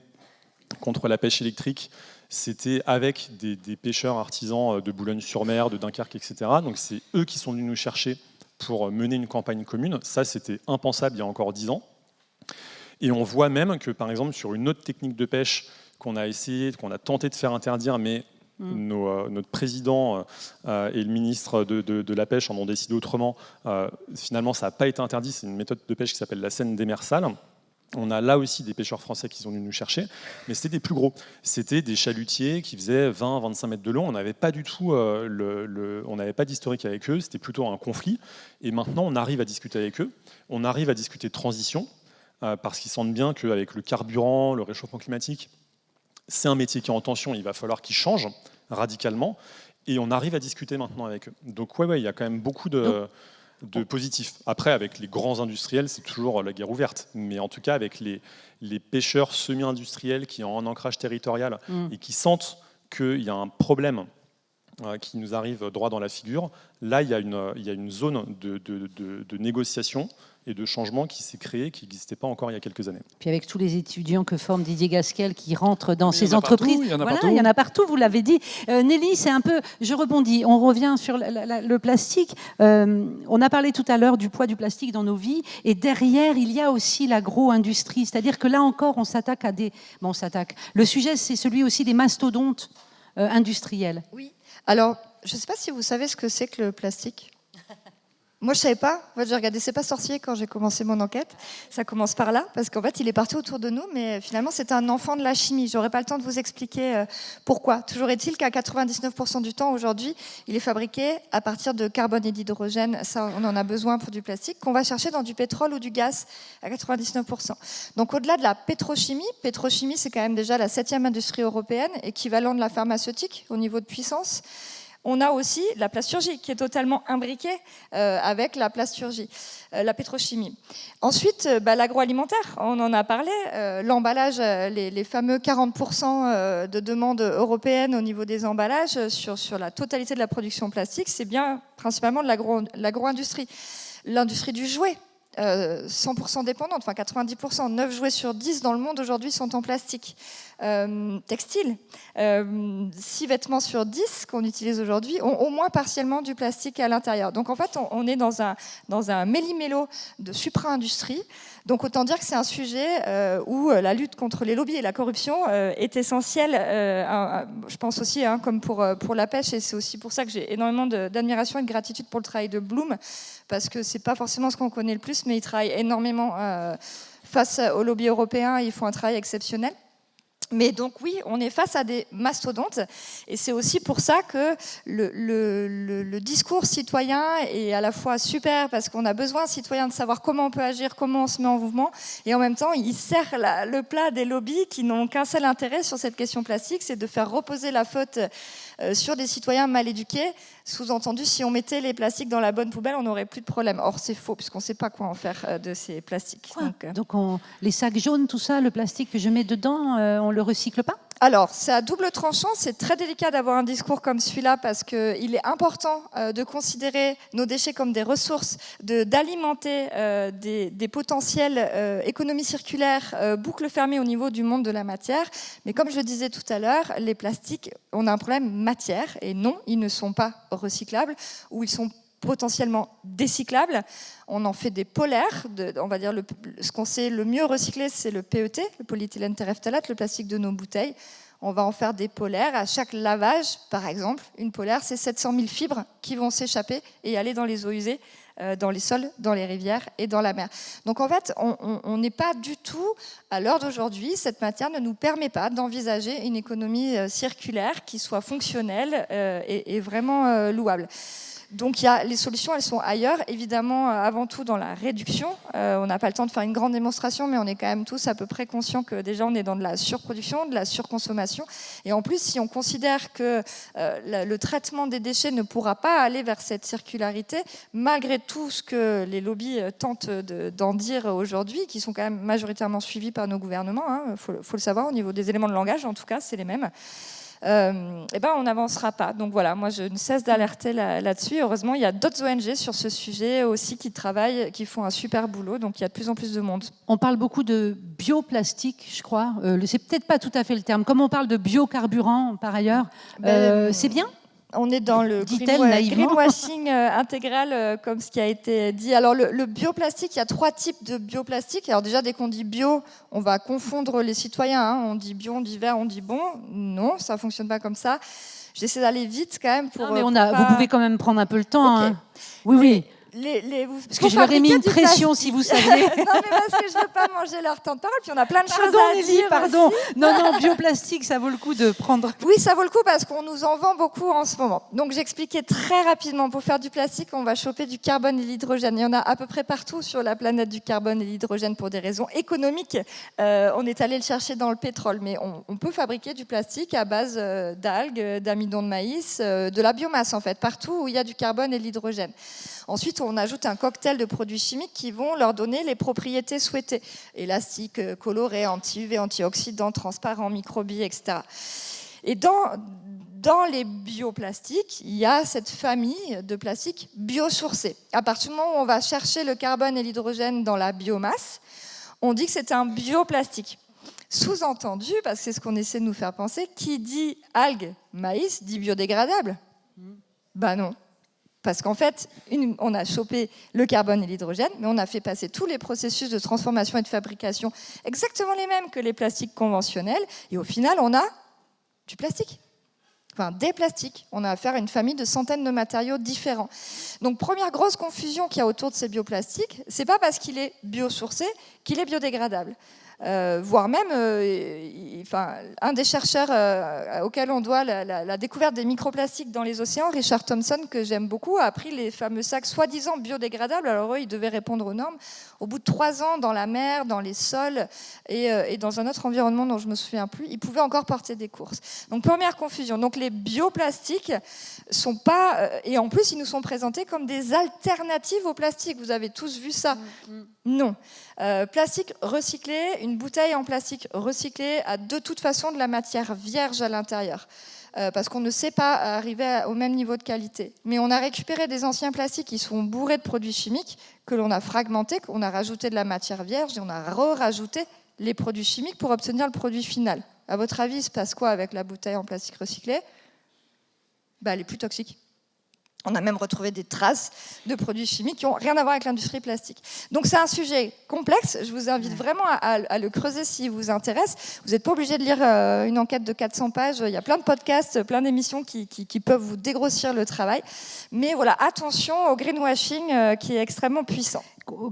Speaker 2: contre la pêche électrique, c'était avec des pêcheurs artisans de Boulogne-sur-Mer, de Dunkerque, etc. Donc c'est eux qui sont venus nous chercher pour mener une campagne commune. Ça, c'était impensable il y a encore 10 ans. Et on voit même que, par exemple, sur une autre technique de pêche qu'on a tenté de faire interdire, mais notre président et le ministre de la Pêche en ont décidé autrement. Finalement, ça n'a pas été interdit. C'est une méthode de pêche qui s'appelle la seine démersale. On a là aussi des pêcheurs français qui sont venus nous chercher, mais c'était des plus gros. C'était des chalutiers qui faisaient 20-25 mètres de long. On n'avait pas du tout on n'avait pas d'historique avec eux. C'était plutôt un conflit. Et maintenant, on arrive à discuter avec eux. On arrive à discuter de transition parce qu'ils sentent bien qu'avec le carburant, le réchauffement climatique, c'est un métier qui est en tension, il va falloir qu'il change radicalement, et on arrive à discuter maintenant avec eux. Donc il y a quand même beaucoup de positifs. Après, avec les grands industriels, c'est toujours la guerre ouverte, mais en tout cas avec les pêcheurs semi-industriels qui ont un ancrage territorial et qui sentent qu'il y a un problème qui nous arrive droit dans la figure, là, il y a une zone de négociation et de changement qui s'est créée, qui n'existait pas encore il y a quelques années.
Speaker 1: Puis avec tous les étudiants que forme Didier Gasquel qui rentrent dans ces
Speaker 3: Il y en a
Speaker 1: entreprises,
Speaker 3: partout, il y en a
Speaker 1: voilà,
Speaker 3: partout.
Speaker 1: il y en a partout, vous l'avez dit. Nelly, c'est un peu, je rebondis, on revient sur le plastique. On a parlé tout à l'heure du poids du plastique dans nos vies, et derrière, il y a aussi l'agro-industrie, c'est-à-dire que là encore, on s'attaque à des... Bon, on s'attaque. Le sujet, c'est celui aussi des mastodontes industriels.
Speaker 4: Oui. Alors, je ne sais pas si vous savez ce que c'est que le plastique. Moi, je ne savais pas. En fait, j'ai regardé C'est pas sorcier quand j'ai commencé mon enquête. Ça commence par là, parce qu'en fait, il est parti autour de nous, mais finalement, c'est un enfant de la chimie. Je n'aurai pas le temps de vous expliquer pourquoi. Toujours est-il qu'à 99% du temps, aujourd'hui, il est fabriqué à partir de carbone et d'hydrogène. Ça, on en a besoin pour du plastique, qu'on va chercher dans du pétrole ou du gaz à 99%. Donc, au-delà de la pétrochimie, c'est quand même déjà la 7e industrie européenne, équivalent de la pharmaceutique au niveau de puissance. On a aussi la plasturgie qui est totalement imbriquée avec la plasturgie, la pétrochimie. Ensuite, l'agroalimentaire, on en a parlé, l'emballage, les fameux 40% de demande européenne au niveau des emballages sur la totalité de la production plastique, c'est bien principalement de l'agro-industrie. L'industrie du jouet, 100% dépendante, enfin 90%, 9 jouets sur 10 dans le monde aujourd'hui sont en plastique. Textile, 6 vêtements sur 10 qu'on utilise aujourd'hui ont au moins partiellement du plastique à l'intérieur. Donc en fait, on est dans un méli-mélo de supra-industrie. Donc autant dire que c'est un sujet où la lutte contre les lobbies et la corruption est essentielle. Je pense aussi, comme pour la pêche, et c'est aussi pour ça que j'ai énormément d'admiration et de gratitude pour le travail de Bloom, parce que c'est pas forcément ce qu'on connaît le plus, mais ils travaillent énormément face aux lobbies européens. Ils font un travail exceptionnel. Mais donc oui, on est face à des mastodontes, et c'est aussi pour ça que le discours citoyen est à la fois super, parce qu'on a besoin, citoyen, de savoir comment on peut agir, comment on se met en mouvement, et en même temps, il sert le plat des lobbies qui n'ont qu'un seul intérêt sur cette question plastique, c'est de faire reposer la faute sur des citoyens mal éduqués. Sous-entendu, si on mettait les plastiques dans la bonne poubelle, on n'aurait plus de problème. Or, c'est faux, puisqu'on ne sait pas quoi en faire de ces plastiques.
Speaker 1: Donc les sacs jaunes, tout ça, le plastique que je mets dedans, on le recycle pas ?
Speaker 4: Alors, c'est à double tranchant. C'est très délicat d'avoir un discours comme celui-là, parce qu'il est important de considérer nos déchets comme des ressources, d'alimenter des potentiels économies circulaires, boucles fermées au niveau du monde de la matière. Mais comme je le disais tout à l'heure, les plastiques, on a un problème matière, et non, ils ne sont pas recyclables, ou ils sont potentiellement décyclables. On en fait des polaires. On va dire ce qu'on sait le mieux recycler, c'est le PET, le polyéthylène terephthalate, le plastique de nos bouteilles. On va en faire des polaires. À chaque lavage, par exemple, une polaire, c'est 700 000 fibres qui vont s'échapper et aller dans les eaux usées, dans les sols, dans les rivières et dans la mer. Donc en fait, on n'est pas du tout, à l'heure d'aujourd'hui, cette matière ne nous permet pas d'envisager une économie circulaire qui soit fonctionnelle et vraiment louable. Donc les solutions, elles sont ailleurs, évidemment, avant tout dans la réduction. On n'a pas le temps de faire une grande démonstration, mais on est quand même tous à peu près conscients que déjà on est dans de la surproduction, de la surconsommation. Et en plus, si on considère que le traitement des déchets ne pourra pas aller vers cette circularité, malgré tout ce que les lobbies tentent d'en dire aujourd'hui, qui sont quand même majoritairement suivis par nos gouvernements, faut le savoir, au niveau des éléments de langage, en tout cas, c'est les mêmes. On n'avancera pas. Donc voilà, moi je ne cesse d'alerter là-dessus. Heureusement, il y a d'autres ONG sur ce sujet aussi qui travaillent, qui font un super boulot. Donc il y a de plus en plus de monde.
Speaker 1: On parle beaucoup de bioplastique, je crois. C'est peut-être pas tout à fait le terme. Comme on parle de biocarburant par ailleurs, c'est bien ?
Speaker 4: On est dans le greenwashing intégral, comme ce qui a été dit. Alors, le bioplastique, il y a 3 types de bioplastique. Alors déjà, dès qu'on dit bio, on va confondre les citoyens. On dit bio, on dit vert, on dit bon. Non, ça ne fonctionne pas comme ça. J'essaie d'aller vite quand même.
Speaker 1: Vous pouvez quand même prendre un peu le temps.
Speaker 4: Okay.
Speaker 1: Oui.
Speaker 4: Parce
Speaker 1: que je leur ai mis une pression, si vous savez.
Speaker 4: Non, mais parce que je ne veux pas manger leur temps de parole, puis on a plein de choses à dire.
Speaker 1: Pardon. Non, bioplastique, ça vaut le coup de prendre.
Speaker 4: Oui, ça vaut le coup parce qu'on nous en vend beaucoup en ce moment. Donc j'expliquais très rapidement, pour faire du plastique, on va choper du carbone et de l'hydrogène. Il y en a à peu près partout sur la planète du carbone et de l'hydrogène pour des raisons économiques. On est allé le chercher dans le pétrole, mais on peut fabriquer du plastique à base d'algues, d'amidon de maïs, de la biomasse en fait, partout où il y a du carbone et de l'hydrogène. Ensuite, on ajoute un cocktail de produits chimiques qui vont leur donner les propriétés souhaitées. Élastique, coloré, anti-UV, antioxydant, transparent, microbilles, etc. Et dans les bioplastiques, il y a cette famille de plastiques biosourcés. À partir du moment où on va chercher le carbone et l'hydrogène dans la biomasse, on dit que c'est un bioplastique. Sous-entendu, parce que c'est ce qu'on essaie de nous faire penser, qui dit algues, maïs, dit biodégradable. Ben non. Parce qu'en fait, on a chopé le carbone et l'hydrogène, mais on a fait passer tous les processus de transformation et de fabrication exactement les mêmes que les plastiques conventionnels, et au final, on a du plastique. Enfin, des plastiques. On a affaire à une famille de centaines de matériaux différents. Donc, première grosse confusion qu'il y a autour de ces bioplastiques, c'est pas parce qu'il est biosourcé qu'il est biodégradable. Voire même, un des chercheurs auquel on doit la découverte des microplastiques dans les océans, Richard Thompson, que j'aime beaucoup, a pris les fameux sacs soi-disant biodégradables. Alors eux, ils devaient répondre aux normes. Au bout de 3 ans, dans la mer, dans les sols et dans un autre environnement dont je ne me souviens plus, ils pouvaient encore porter des courses. Donc première confusion. Donc les bioplastiques sont pas... et en plus, ils nous sont présentés comme des alternatives au plastique. Vous avez tous vu ça. Non. Plastique recyclé, une bouteille en plastique recyclé a de toute façon de la matière vierge à l'intérieur. Parce qu'on ne sait pas arriver au même niveau de qualité. Mais on a récupéré des anciens plastiques qui sont bourrés de produits chimiques, que l'on a fragmentés, qu'on a rajouté de la matière vierge et on a rajouté les produits chimiques pour obtenir le produit final. À votre avis, il se passe quoi avec la bouteille en plastique recyclé ? Elle est plus toxique. On a même retrouvé des traces de produits chimiques qui n'ont rien à voir avec l'industrie plastique. Donc c'est un sujet complexe. Je vous invite vraiment à le creuser si vous intéresse. Vous n'êtes pas obligé de lire une enquête de 400 pages. Il y a plein de podcasts, plein d'émissions qui peuvent vous dégrossir le travail. Mais voilà, attention au greenwashing qui est extrêmement puissant.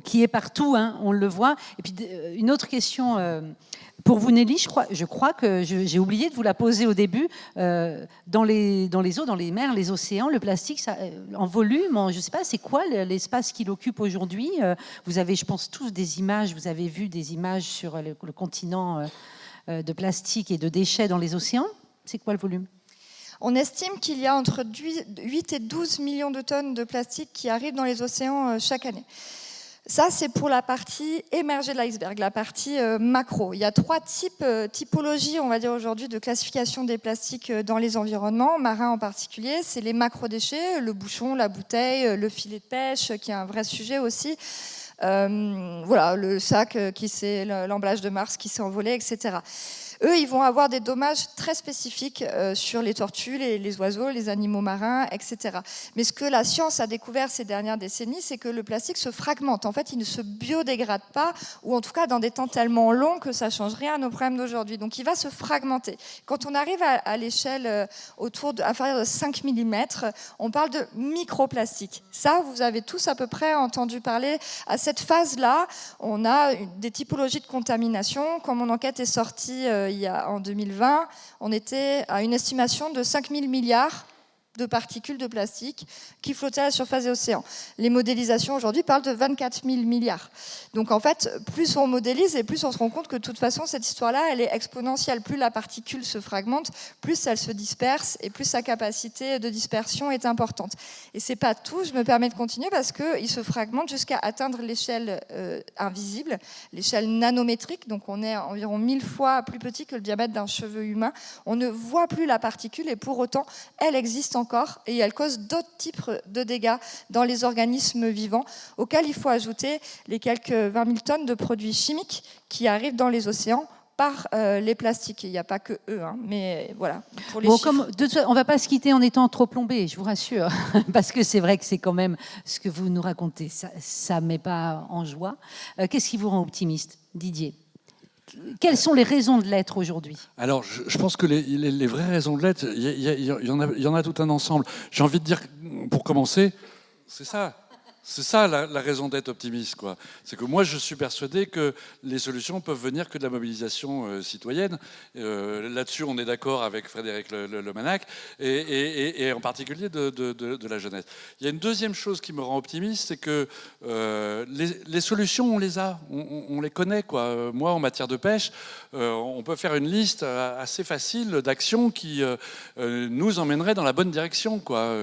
Speaker 1: Qui est partout, hein, on le voit. Et puis une autre question... Pour vous, Nelly, je crois que j'ai oublié de vous la poser au début. Dans les eaux, dans les mers, les océans, le plastique, en volume, je ne sais pas, c'est quoi l'espace qu'il occupe aujourd'hui ? Vous avez, je pense, tous des images. Vous avez vu des images sur le continent de plastique et de déchets dans les océans. C'est quoi le volume ?
Speaker 4: On estime qu'il y a entre 8 et 12 millions de tonnes de plastique qui arrivent dans les océans chaque année. Ça, c'est pour la partie émergée de l'iceberg, la partie macro. Il y a 3 typologies, on va dire aujourd'hui, de classification des plastiques dans les environnements, marins en particulier. C'est les macrodéchets, le bouchon, la bouteille, le filet de pêche, qui est un vrai sujet aussi. Le sac, l'emballage de Mars qui s'est envolé, etc. Eux, ils vont avoir des dommages très spécifiques sur les tortues, les oiseaux, les animaux marins, etc. Mais ce que la science a découvert ces dernières décennies, c'est que le plastique se fragmente. En fait, il ne se biodégrade pas, ou en tout cas dans des temps tellement longs que ça ne change rien à nos problèmes d'aujourd'hui. Donc, il va se fragmenter. Quand on arrive à l'échelle inférieure de 5 mm, on parle de microplastique. Ça, vous avez tous à peu près entendu parler. À cette phase-là, on a des typologies de contamination. Quand mon enquête est sortie en 2020, on était à une estimation de 5 000 milliards de particules de plastique qui flottaient à la surface des océans. Les modélisations aujourd'hui parlent de 24 000 milliards. Donc en fait, plus on modélise et plus on se rend compte que de toute façon, cette histoire-là, elle est exponentielle. Plus la particule se fragmente, plus elle se disperse et plus sa capacité de dispersion est importante. Et c'est pas tout, je me permets de continuer parce qu'il se fragmente jusqu'à atteindre l'échelle invisible, l'échelle nanométrique. Donc on est environ 1000 fois plus petit que le diamètre d'un cheveu humain. On ne voit plus la particule et pour autant, elle existe encore et elle cause d'autres types de dégâts dans les organismes vivants, auxquels il faut ajouter les quelques 20 000 tonnes de produits chimiques qui arrivent dans les océans par les plastiques. Il n'y a pas que eux, hein, mais voilà. Pour les chiffres.
Speaker 1: On ne va pas se quitter en étant trop plombé, je vous rassure, parce que c'est vrai que c'est quand même ce que vous nous racontez. Ça ne met pas en joie. Qu'est-ce qui vous rend optimiste, Didier ? Quelles sont les raisons de l'être aujourd'hui ?
Speaker 3: Alors, je pense que les vraies raisons de l'être, il y en a tout un ensemble. J'ai envie de dire, pour commencer, c'est ça. C'est ça la raison d'être optimiste, quoi. C'est que moi, je suis persuadé que les solutions peuvent venir que de la mobilisation citoyenne. Là-dessus, on est d'accord avec Frédéric Lemanac, et en particulier de la jeunesse. Il y a une deuxième chose qui me rend optimiste, c'est que les solutions, on les a, on les connaît, quoi. Moi, en matière de pêche, on peut faire une liste assez facile d'actions qui nous emmèneraient dans la bonne direction, quoi.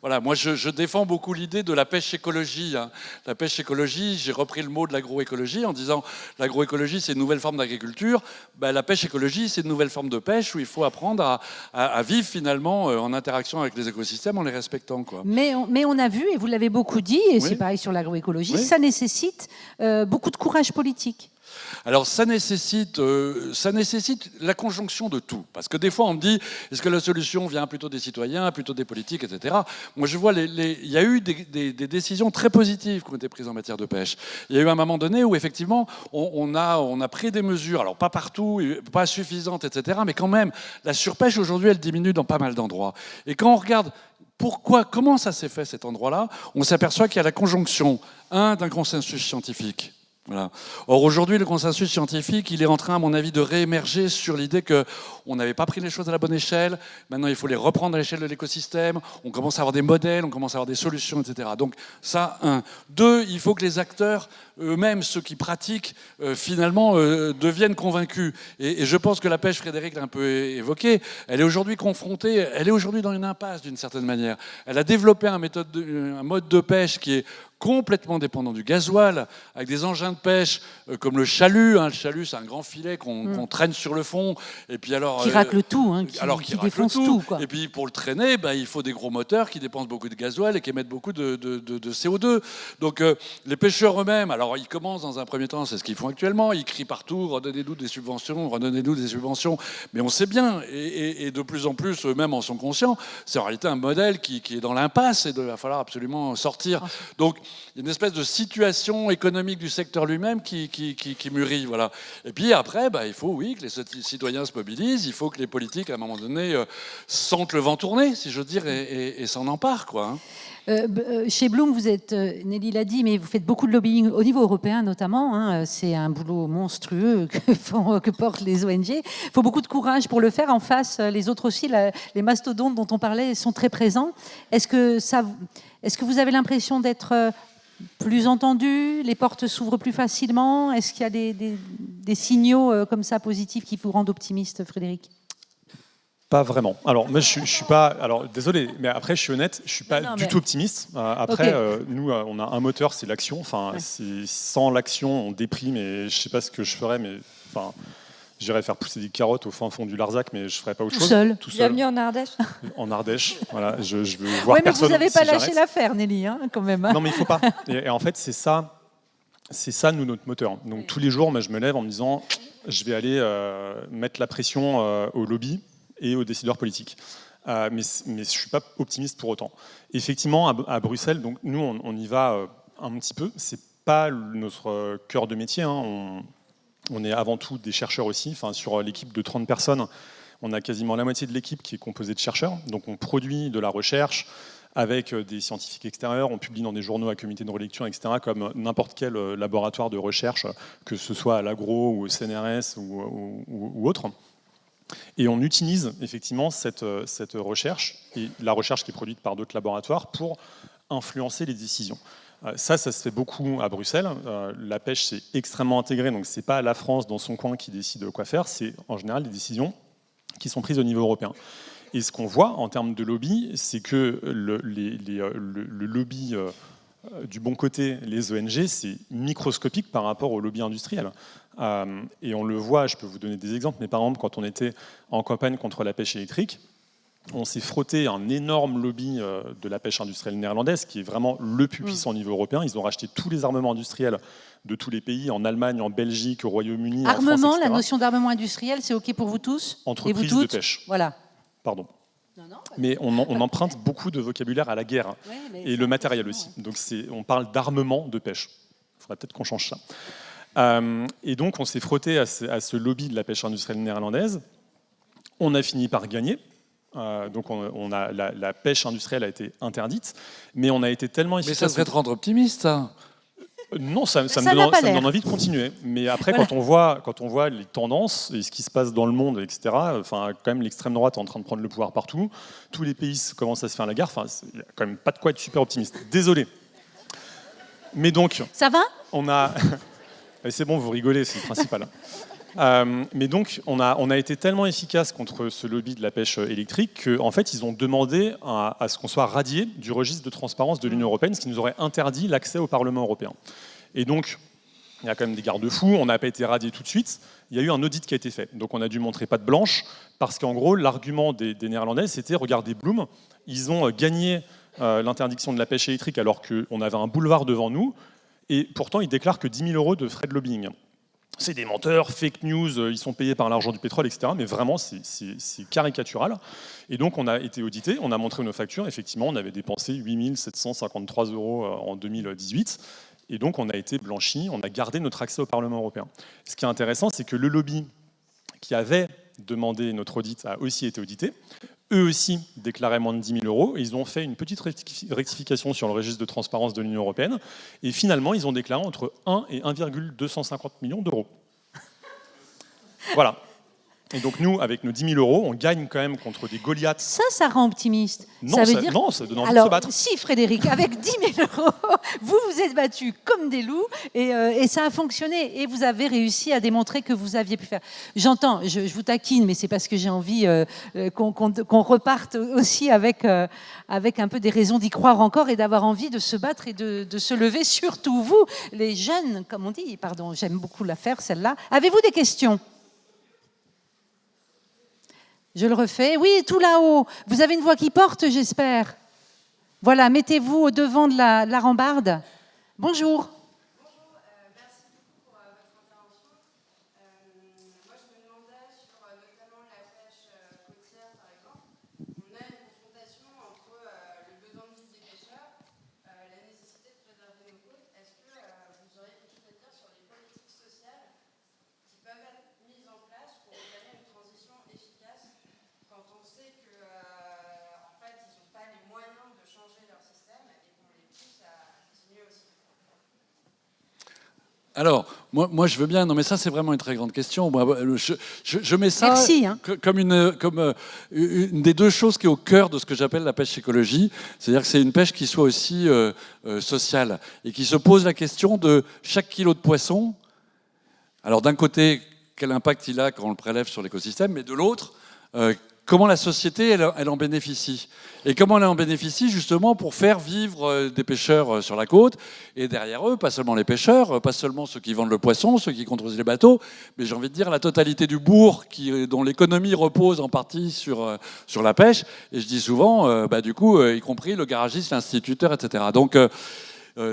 Speaker 3: Voilà, moi, je défends beaucoup l'idée de la pêche écologique. écologie. Hein. La pêche écologie, j'ai repris le mot de l'agroécologie en disant l'agroécologie, c'est une nouvelle forme d'agriculture. Ben, la pêche écologie, c'est une nouvelle forme de pêche où il faut apprendre à vivre finalement en interaction avec les écosystèmes en les respectant. Quoi.
Speaker 1: Mais on a vu, et vous l'avez beaucoup dit, et
Speaker 3: Oui.
Speaker 1: c'est pareil sur l'agroécologie,
Speaker 3: Oui.
Speaker 1: ça nécessite beaucoup de courage politique.
Speaker 3: Alors ça nécessite la conjonction de tout. Parce que des fois on me dit, est-ce que la solution vient plutôt des citoyens, plutôt des politiques, etc. Moi je vois, il y a eu des décisions très positives qui ont été prises en matière de pêche. Il y a eu un moment donné où effectivement on a pris des mesures, alors pas partout, pas suffisantes, etc. Mais quand même, la surpêche aujourd'hui elle diminue dans pas mal d'endroits. Et quand on regarde comment ça s'est fait cet endroit-là, on s'aperçoit qu'il y a la conjonction, d'un consensus scientifique. Voilà. Or aujourd'hui, le consensus scientifique, il est en train, à mon avis, de réémerger sur l'idée qu'on n'avait pas pris les choses à la bonne échelle. Maintenant, il faut les reprendre à l'échelle de l'écosystème. On commence à avoir des modèles, on commence à avoir des solutions, etc. Donc ça, 1. 2, il faut que les acteurs eux-mêmes, ceux qui pratiquent, finalement, deviennent convaincus. Et je pense que la pêche, Frédéric l'a un peu évoqué, elle est aujourd'hui confrontée, elle est aujourd'hui dans une impasse d'une certaine manière. Elle a développé un mode de pêche qui est complètement dépendant du gasoil, avec des engins de pêche comme le chalut. Hein. Le chalut, c'est un grand filet qu'on traîne sur le fond. Et puis alors,
Speaker 1: Qui racle tout, hein, qui défonce tout. Quoi.
Speaker 3: Et puis pour le traîner, il faut des gros moteurs qui dépensent beaucoup de gasoil et qui émettent beaucoup de CO2. Donc les pêcheurs eux-mêmes, alors ils commencent dans un premier temps, c'est ce qu'ils font actuellement, ils crient partout, redonnez-nous des subventions, redonnez-nous des subventions. Mais on sait bien, et de plus en plus eux-mêmes en sont conscients, c'est en réalité un modèle qui est dans l'impasse et il va falloir absolument sortir. Donc il y a une espèce de situation économique du secteur lui-même qui mûrit. Voilà. Et puis après, il faut, oui, que les citoyens se mobilisent, il faut que les politiques, à un moment donné, sentent le vent tourner, si je veux dire, et s'en emparent. Quoi, hein.
Speaker 1: Chez Bloom, vous êtes, Nelly l'a dit, mais vous faites beaucoup de lobbying au niveau européen notamment. Hein, c'est un boulot monstrueux que portent les ONG. Il faut beaucoup de courage pour le faire. En face, les autres aussi, les mastodontes dont on parlait, sont très présents. Est-ce que vous avez l'impression d'être plus entendu, les portes s'ouvrent plus facilement? Est-ce qu'il y a des signaux comme ça positifs qui vous rendent optimiste, Frédéric?
Speaker 2: Pas vraiment. Alors, moi, je suis pas. Alors, désolé, mais après, je suis honnête, je suis pas du tout optimiste. Après, nous, on a un moteur, c'est l'action. Enfin, sans l'action, on déprime. Et je sais pas ce que je ferais, mais enfin, j'irais faire pousser des carottes au fin fond du Larzac, mais je ferais pas autre chose.
Speaker 1: Tout seul.
Speaker 4: Bienvenue en Ardèche.
Speaker 2: En Ardèche, voilà. Je veux voir
Speaker 1: mais
Speaker 2: personne.
Speaker 1: vous n'avez pas
Speaker 2: si
Speaker 1: lâché
Speaker 2: j'arrête.
Speaker 1: l'affaire, Nelly, hein, quand même. Hein.
Speaker 2: Non, mais il faut pas. Et en fait, c'est ça, nous, notre moteur. Donc tous les jours, moi, je me lève en me disant, je vais aller mettre la pression au lobby et aux décideurs politiques. Mais je ne suis pas optimiste pour autant. Effectivement, à Bruxelles, donc, nous, on y va un petit peu. Ce n'est pas notre cœur de métier. Hein. On est avant tout des chercheurs aussi. Enfin, sur l'équipe de 30 personnes, on a quasiment la moitié de l'équipe qui est composée de chercheurs. Donc on produit de la recherche avec des scientifiques extérieurs. On publie dans des journaux à comité de relecture, etc., comme n'importe quel laboratoire de recherche, que ce soit à l'agro ou au CNRS ou autre. Et on utilise effectivement cette recherche, et la recherche qui est produite par d'autres laboratoires, pour influencer les décisions. Ça se fait beaucoup à Bruxelles. La pêche, c'est extrêmement intégré, donc ce n'est pas la France dans son coin qui décide quoi faire, c'est en général des décisions qui sont prises au niveau européen. Et ce qu'on voit en termes de lobby, c'est que le lobby du bon côté, les ONG, c'est microscopique par rapport au lobby industriel. Et on le voit, je peux vous donner des exemples, mais par exemple, quand on était en campagne contre la pêche électrique, on s'est frotté un énorme lobby de la pêche industrielle néerlandaise, qui est vraiment le plus puissant au niveau européen. Ils ont racheté tous les armements industriels de tous les pays, en Allemagne, en Belgique, au Royaume-Uni, en France,
Speaker 1: Armement,
Speaker 2: etc.
Speaker 1: la notion d'armement industriel, c'est OK pour vous tous?
Speaker 2: Entreprise
Speaker 1: et vous toutes
Speaker 2: de pêche.
Speaker 1: Voilà.
Speaker 2: Pardon. Mais on emprunte beaucoup de vocabulaire à la guerre, et le matériel aussi. Donc on parle d'armement de pêche. Il faudrait peut-être qu'on change ça. Et donc on s'est frotté à ce lobby de la pêche industrielle néerlandaise. On a fini par gagner. Donc la pêche industrielle a été interdite, mais on a été tellement efficace.
Speaker 3: Mais ça devrait te rendre optimiste, ça.
Speaker 2: Non, ça me donne envie de continuer. Mais après, quand on voit les tendances et ce qui se passe dans le monde, etc., enfin, quand même, l'extrême droite est en train de prendre le pouvoir partout. Tous les pays commencent à se faire la guerre. Enfin, il n'y a quand même pas de quoi être super optimiste. Désolé. Mais donc...
Speaker 1: Ça va?
Speaker 2: On a... C'est bon, vous rigolez, c'est le principal. Mais donc, on a été tellement efficace contre ce lobby de la pêche électrique qu'en fait, ils ont demandé à ce qu'on soit radié du registre de transparence de l'Union européenne, ce qui nous aurait interdit l'accès au Parlement européen. Et donc, il y a quand même des garde-fous, on n'a pas été radié tout de suite, il y a eu un audit qui a été fait. Donc on a dû montrer patte blanche, parce qu'en gros, l'argument des Néerlandais, c'était, regardez Bloom, ils ont gagné l'interdiction de la pêche électrique alors qu'on avait un boulevard devant nous, et pourtant ils déclarent que 10 000 € de frais de lobbying. C'est des menteurs, fake news, ils sont payés par l'argent du pétrole, etc. Mais vraiment, c'est caricatural. Et donc, on a été audité, on a montré nos factures. Effectivement, on avait dépensé 8 753 € en 2018. Et donc, on a été blanchi, on a gardé notre accès au Parlement européen. Ce qui est intéressant, c'est que le lobby qui avait demandé notre audit a aussi été audité. Eux aussi déclaraient moins de 10 000 €. Ils ont fait une petite rectification sur le registre de transparence de l'Union européenne. Et finalement, ils ont déclaré entre 1 et 1,250 millions d'euros. Voilà. Et donc nous, avec nos 10 000 €, on gagne quand même contre des Goliaths.
Speaker 1: Ça rend optimiste.
Speaker 2: Non,
Speaker 1: ça veut
Speaker 2: ça,
Speaker 1: dire...
Speaker 2: non, ça donne envie
Speaker 1: Alors,
Speaker 2: de se battre.
Speaker 1: si, Frédéric, avec 10 000 €, vous vous êtes battus comme des loups et ça a fonctionné. Et vous avez réussi à démontrer que vous aviez pu faire. J'entends, je vous taquine, mais c'est parce que j'ai envie qu'on reparte aussi avec un peu des raisons d'y croire encore et d'avoir envie de se battre et de se lever, surtout vous, les jeunes, comme on dit. Pardon, j'aime beaucoup la faire, celle-là. Avez-vous des questions ? Je le refais. Oui, tout là-haut. Vous avez une voix qui porte, j'espère. Voilà, mettez-vous au devant de la rambarde. Bonjour.
Speaker 5: Bonjour, merci beaucoup pour votre intervention. Moi, je me demandais sur notamment la pêche côtière, par exemple. On a une confrontation entre le besoin de vie des pêcheurs, la nécessité de préserver nos côtes. Est-ce que vous auriez quelque chose à dire sur les politiques sociales qui peuvent être mises en place pour opérer une transition efficace quand on sait que, en fait, ils n'ont pas les moyens de changer leur système et qu'on les pousse à continuer aussi?
Speaker 3: Alors, moi, je veux bien. Non, mais ça, c'est vraiment une très grande question. Moi, je mets ça
Speaker 1: Merci, hein.
Speaker 3: comme une des deux choses qui est au cœur de ce que j'appelle la pêche écologie. C'est-à-dire que c'est une pêche qui soit aussi sociale et qui se pose la question de chaque kilo de poisson. Alors, d'un côté, quel impact il a quand on le prélève sur l'écosystème, mais de l'autre, comment la société, elle en bénéficie. Et comment elle en bénéficie, justement, pour faire vivre des pêcheurs sur la côte, et derrière eux, pas seulement les pêcheurs, pas seulement ceux qui vendent le poisson, ceux qui construisent les bateaux, mais j'ai envie de dire la totalité du bourg dont l'économie repose en partie sur la pêche, et je dis souvent, du coup, y compris le garagiste, l'instituteur, etc. Donc,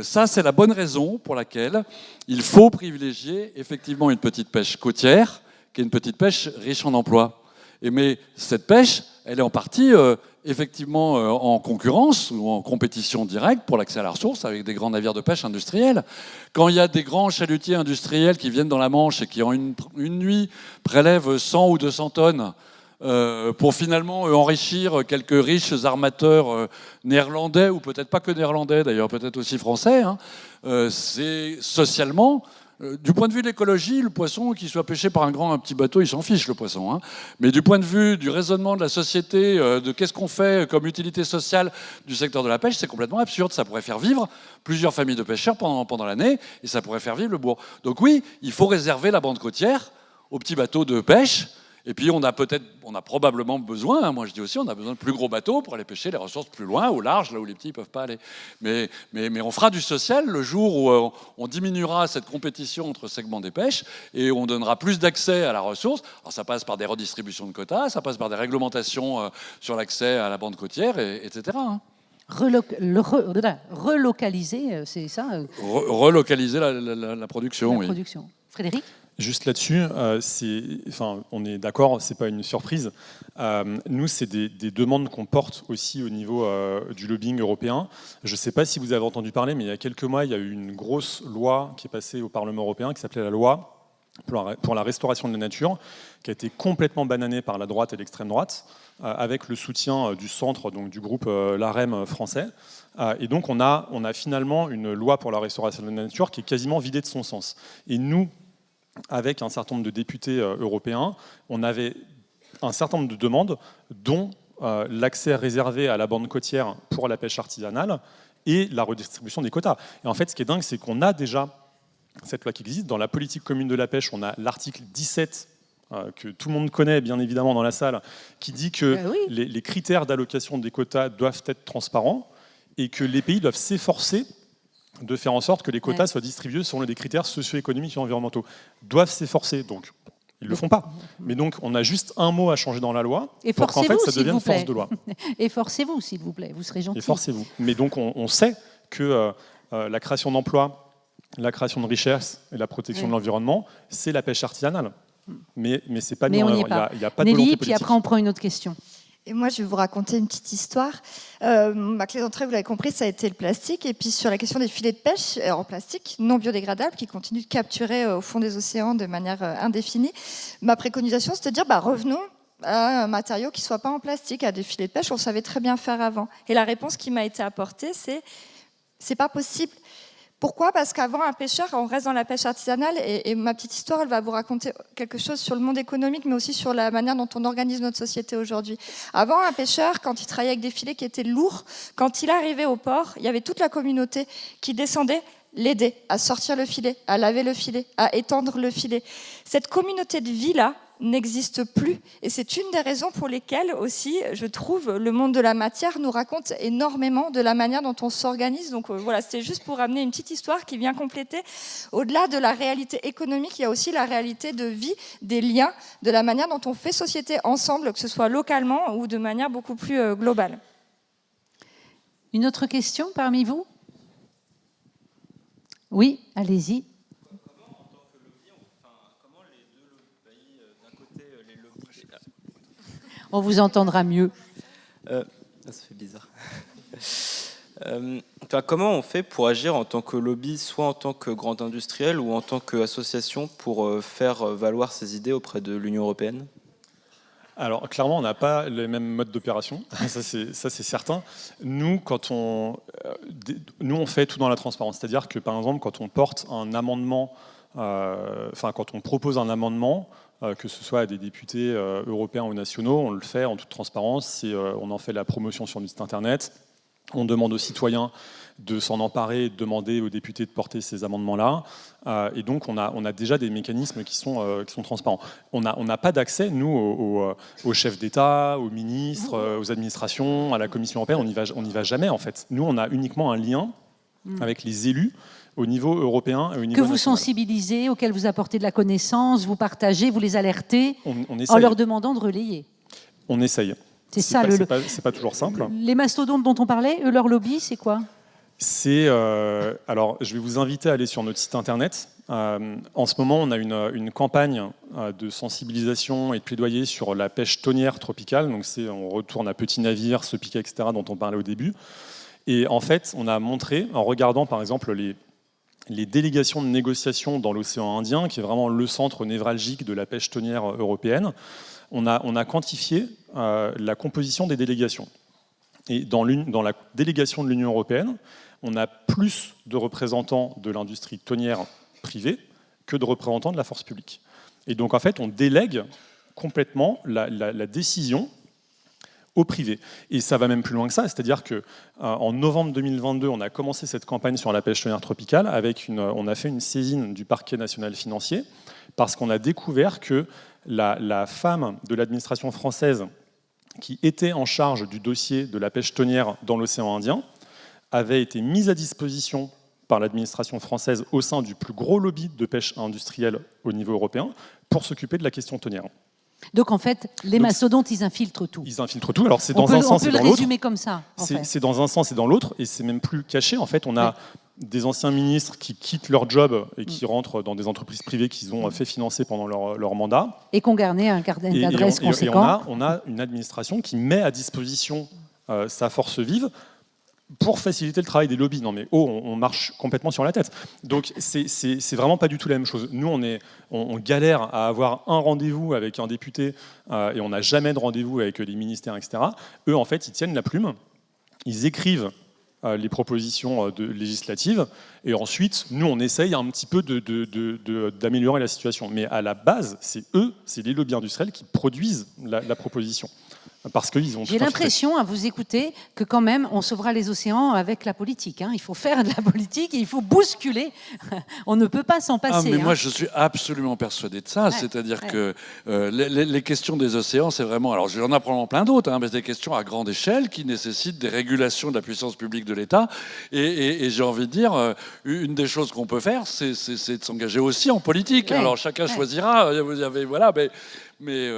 Speaker 3: ça, c'est la bonne raison pour laquelle il faut privilégier effectivement une petite pêche côtière, qui est une petite pêche riche en emplois. Mais cette pêche, elle est en partie effectivement en concurrence ou en compétition directe pour l'accès à la ressource avec des grands navires de pêche industriels. Quand il y a des grands chalutiers industriels qui viennent dans la Manche et qui en une nuit prélèvent 100 ou 200 tonnes pour finalement enrichir quelques riches armateurs néerlandais, ou peut-être pas que néerlandais d'ailleurs, peut-être aussi français, hein, c'est socialement... Du point de vue de l'écologie, le poisson, qu'il soit pêché par un petit bateau, il s'en fiche, le poisson. Hein. Mais du point de vue du raisonnement de la société, de qu'est-ce qu'on fait comme utilité sociale du secteur de la pêche, c'est complètement absurde. Ça pourrait faire vivre plusieurs familles de pêcheurs pendant l'année, et ça pourrait faire vivre le bourg. Donc oui, il faut réserver la bande côtière aux petits bateaux de pêche. Et puis on a probablement besoin, moi je dis aussi, on a besoin de plus gros bateaux pour aller pêcher les ressources plus loin, au large, là où les petits ne peuvent pas aller. Mais on fera du social le jour où on diminuera cette compétition entre segments des pêches et on donnera plus d'accès à la ressource. Alors ça passe par des redistributions de quotas, ça passe par des réglementations sur l'accès à la bande côtière, etc. Hein.
Speaker 1: Relocaliser, c'est ça
Speaker 3: Relocaliser la production, oui.
Speaker 1: Production. Frédéric ?
Speaker 2: Juste là-dessus, on est d'accord, c'est pas une surprise. Nous, c'est des demandes qu'on porte aussi au niveau du lobbying européen. Je ne sais pas si vous avez entendu parler, mais il y a quelques mois, il y a eu une grosse loi qui est passée au Parlement européen qui s'appelait la loi pour la restauration de la nature, qui a été complètement bananée par la droite et l'extrême droite, avec le soutien du centre, donc du groupe l'AREM français. Et donc, on a finalement une loi pour la restauration de la nature qui est quasiment vidée de son sens. Et nous, avec un certain nombre de députés européens, on avait un certain nombre de demandes, dont l'accès réservé à la bande côtière pour la pêche artisanale et la redistribution des quotas. Et en fait, ce qui est dingue, c'est qu'on a déjà cette loi qui existe. Dans la politique commune de la pêche, on a l'article 17, que tout le monde connaît bien évidemment dans la salle, qui dit que
Speaker 1: Oui.
Speaker 2: les critères d'allocation des quotas doivent être transparents et que les pays doivent s'efforcer de faire en sorte que les quotas soient distribués selon des critères socio-économiques et environnementaux. Doivent s'efforcer, donc ils ne le font pas. Mais donc on a juste un mot à changer dans la loi
Speaker 1: Et
Speaker 2: pour qu'en fait
Speaker 1: forcez-vous,
Speaker 2: ça
Speaker 1: s'il
Speaker 2: devienne
Speaker 1: vous plaît.
Speaker 2: force de loi.
Speaker 1: Efforcez-vous, s'il vous plaît, vous serez gentil.
Speaker 2: Efforcez-vous. Mais donc on sait que la création d'emplois, la création de richesses et la protection de l'environnement, c'est la pêche artisanale. Mais c'est pas mis
Speaker 1: Mais
Speaker 2: en
Speaker 1: on n'y est
Speaker 2: œuvre.
Speaker 1: pas.
Speaker 2: Il n'y a pas de
Speaker 1: Nelly,
Speaker 2: volonté
Speaker 1: puis
Speaker 2: politique.
Speaker 1: après on prend une autre question.
Speaker 4: Et moi, je vais vous raconter une petite histoire. Ma clé d'entrée, vous l'avez compris, ça a été le plastique. Et puis sur la question des filets de pêche en plastique non biodégradables qui continuent de capturer au fond des océans de manière indéfinie, ma préconisation, c'est de dire revenons à un matériau qui ne soit pas en plastique, à des filets de pêche, on savait très bien faire avant. Et la réponse qui m'a été apportée, c'est pas possible. Pourquoi ? Parce qu'avant, un pêcheur, on reste dans la pêche artisanale, et ma petite histoire, elle va vous raconter quelque chose sur le monde économique, mais aussi sur la manière dont on organise notre société aujourd'hui. Avant, un pêcheur, quand il travaillait avec des filets qui étaient lourds, quand il arrivait au port, il y avait toute la communauté qui descendait l'aider à sortir le filet, à laver le filet, à étendre le filet. Cette communauté de vie-là n'existe plus. Et c'est une des raisons pour lesquelles aussi, je trouve, le monde de la matière nous raconte énormément de la manière dont on s'organise. Donc voilà, c'était juste pour amener une petite histoire qui vient compléter. Au-delà de la réalité économique, il y a aussi la réalité de vie, des liens, de la manière dont on fait société ensemble, que ce soit localement ou de manière beaucoup plus globale.
Speaker 1: Une autre question parmi vous ? Oui, allez-y. On vous entendra mieux.
Speaker 6: Ça fait bizarre. Comment on fait pour agir en tant que lobby, soit en tant que grand industriel ou en tant qu'association, pour faire valoir ses idées auprès de l'Union européenne ?
Speaker 2: Alors, clairement, on n'a pas les mêmes modes d'opération, ça c'est certain. Nous, on fait tout dans la transparence. C'est-à-dire que, par exemple, quand on porte un amendement, quand on propose un amendement, que ce soit à des députés européens ou nationaux, on le fait en toute transparence. On en fait la promotion sur notre site internet. On demande aux citoyens de s'en emparer et de demander aux députés de porter ces amendements-là. Et donc, on a déjà des mécanismes qui sont transparents. On n'a pas d'accès, nous, aux chefs d'État, aux ministres, aux administrations, à la Commission européenne. On n'y va jamais, en fait. Nous, on a uniquement un lien avec les élus au niveau européen et au niveau
Speaker 1: que vous
Speaker 2: national.
Speaker 1: sensibilisez, auxquels vous apportez de la connaissance, vous partagez, vous les alertez,
Speaker 2: On
Speaker 1: en
Speaker 2: essaye.
Speaker 1: leur demandant de relayer.
Speaker 2: On essaye.
Speaker 1: C'est ça,
Speaker 2: c'est pas toujours simple.
Speaker 1: Les mastodontes dont on parlait, eux, leur lobby, c'est quoi ?
Speaker 2: Alors, je vais vous inviter à aller sur notre site internet. En ce moment, on a une campagne de sensibilisation et de plaidoyer sur la pêche tonnière tropicale. Donc, on retourne à petits navires, ce piquet, etc., dont on parlait au début. Et en fait, on a montré, en regardant par exemple les délégations de négociation dans l'océan Indien, qui est vraiment le centre névralgique de la pêche tonnière européenne, on a quantifié la composition des délégations. Et dans la délégation de l'Union européenne, on a plus de représentants de l'industrie tonnière privée que de représentants de la force publique. Et donc, en fait, on délègue complètement la décision au privé. Et ça va même plus loin que ça, c'est-à-dire qu'en novembre 2022, on a commencé cette campagne sur la pêche tonnière tropicale, on a fait une saisine du parquet national financier, parce qu'on a découvert que la femme de l'administration française qui était en charge du dossier de la pêche tonnière dans l'océan Indien avait été mise à disposition par l'administration française au sein du plus gros lobby de pêche industrielle au niveau européen pour s'occuper de la question tonnière.
Speaker 1: Donc en fait, les mastodontes, ils infiltrent tout.
Speaker 2: Ils infiltrent tout. Alors c'est
Speaker 1: On
Speaker 2: dans un sens
Speaker 1: peut
Speaker 2: et
Speaker 1: le
Speaker 2: dans l'autre.
Speaker 1: résumer comme ça. En fait.
Speaker 2: C'est dans un sens et dans l'autre, et c'est même plus caché. En fait, on a des anciens ministres qui quittent leur job et qui rentrent dans des entreprises privées qu'ils ont fait financer pendant leur mandat.
Speaker 1: Et qu'on garnait un carnet d'adresse conséquent.
Speaker 2: Et on a une administration qui met à disposition sa force vive pour faciliter le travail des lobbies. Non mais on marche complètement sur la tête. Donc c'est vraiment pas du tout la même chose. Nous on galère à avoir un rendez-vous avec un député et on n'a jamais de rendez-vous avec les ministères, etc. Eux en fait ils tiennent la plume, ils écrivent les propositions législatives et ensuite nous on essaye un petit peu d'améliorer la situation. Mais à la base c'est les lobbies industriels qui produisent la proposition. Parce qu'ils ont
Speaker 1: J'ai
Speaker 2: tout
Speaker 1: l'impression, à vous écouter, que quand même, on sauvera les océans avec la politique. Hein. Il faut faire de la politique et il faut bousculer. On ne peut pas s'en passer.
Speaker 3: Mais moi, je suis absolument persuadé de ça. C'est-à-dire que les questions des océans, c'est vraiment... Alors, j'en apprends plein d'autres, mais c'est des questions à grande échelle qui nécessitent des régulations de la puissance publique de l'État. Et j'ai envie de dire, une des choses qu'on peut faire, c'est de s'engager aussi en politique.
Speaker 1: Ouais.
Speaker 3: Alors, chacun choisira. Vous avez, voilà, mais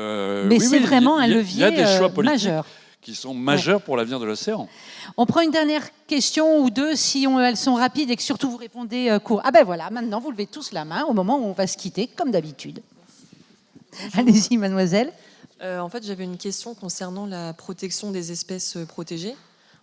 Speaker 1: c'est vraiment un levier
Speaker 3: il y a des choix politiques
Speaker 1: majeur.
Speaker 3: qui sont majeurs pour l'avenir de l'océan.
Speaker 1: On prend une dernière question ou deux si elles sont rapides et que surtout vous répondez court. Ah ben voilà, maintenant vous levez tous la main au moment où on va se quitter, comme d'habitude. Allez-y, mademoiselle.
Speaker 7: En fait, j'avais une question concernant la protection des espèces protégées.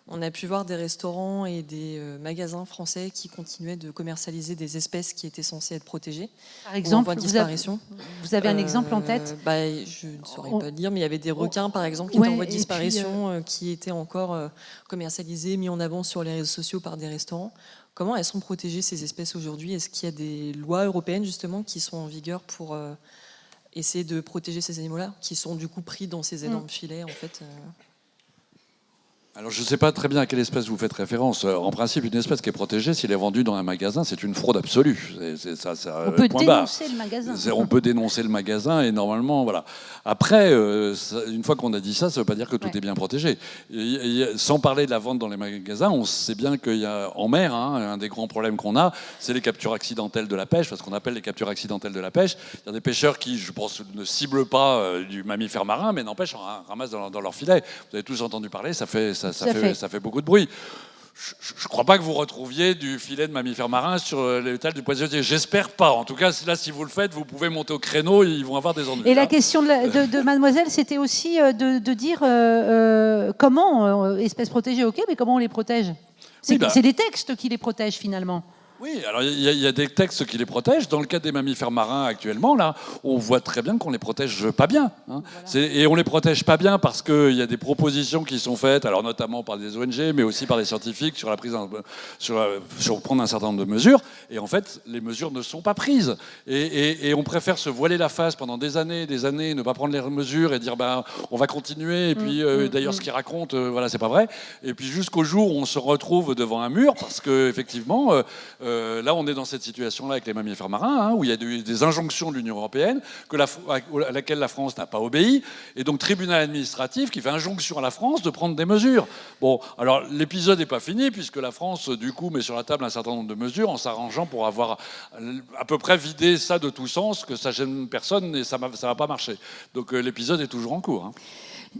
Speaker 7: On a pu voir des restaurants et des magasins français qui continuaient de commercialiser des espèces qui étaient censées être protégées.
Speaker 1: Par exemple,
Speaker 7: ou en voie de disparition.
Speaker 1: Vous avez un exemple en tête?
Speaker 7: Je ne saurais pas le dire, mais il y avait des requins, par exemple, qui étaient en voie de disparition, qui étaient encore commercialisés, mis en avant sur les réseaux sociaux par des restaurants. Comment elles sont protégées, ces espèces, aujourd'hui? Est-ce qu'il y a des lois européennes, justement, qui sont en vigueur pour essayer de protéger ces animaux-là, qui sont du coup pris dans ces énormes filets, en fait
Speaker 3: Alors, je ne sais pas très bien à quelle espèce vous faites référence. En principe, une espèce qui est protégée, s'il est vendue dans un magasin, c'est une fraude absolue.
Speaker 1: On peut dénoncer le magasin.
Speaker 3: On peut dénoncer le magasin et normalement, voilà. Après, une fois qu'on a dit ça, ça ne veut pas dire que tout est bien protégé. Sans parler de la vente dans les magasins, on sait bien qu'il y a en mer, un des grands problèmes qu'on a, c'est les captures accidentelles de la pêche, parce qu'on appelle les captures accidentelles de la pêche. Il y a des pêcheurs qui, je pense, ne ciblent pas du mammifère marin, mais n'empêche, on ramasse dans leur filet. Vous avez tous entendu parler, ça fait beaucoup de bruit. Je ne crois pas que vous retrouviez du filet de mammifères marins sur l'étal du poissonnier. J'espère pas. En tout cas, là, si vous le faites, vous pouvez monter au créneau, ils vont avoir des ennuis.
Speaker 1: Et la question de mademoiselle, c'était aussi de dire comment, espèces protégées, ok, mais comment on les protège? C'est des textes qui les protègent finalement.
Speaker 3: Oui, alors il y a des textes qui les protègent. Dans le cas des mammifères marins actuellement, là, on voit très bien qu'on les protège pas bien. Voilà. Et on les protège pas bien parce qu'il y a des propositions qui sont faites, alors notamment par des ONG, mais aussi par des scientifiques sur la prise, sur prendre un certain nombre de mesures. Et en fait, les mesures ne sont pas prises. Et on préfère se voiler la face pendant des années, ne pas prendre les mesures et dire on va continuer. Et puis d'ailleurs, ce qu'ils racontent, voilà, c'est pas vrai. Et puis jusqu'au jour où on se retrouve devant un mur parce que effectivement. Là, on est dans cette situation-là avec les mammifères marins, où il y a des injonctions de l'Union européenne à laquelle la France n'a pas obéi, et donc tribunal administratif qui fait injonction à la France de prendre des mesures. Bon, alors l'épisode n'est pas fini, puisque la France, du coup, met sur la table un certain nombre de mesures en s'arrangeant pour avoir à peu près vidé ça de tout sens, que ça gêne personne et ça va pas marcher. Donc l'épisode est toujours en cours.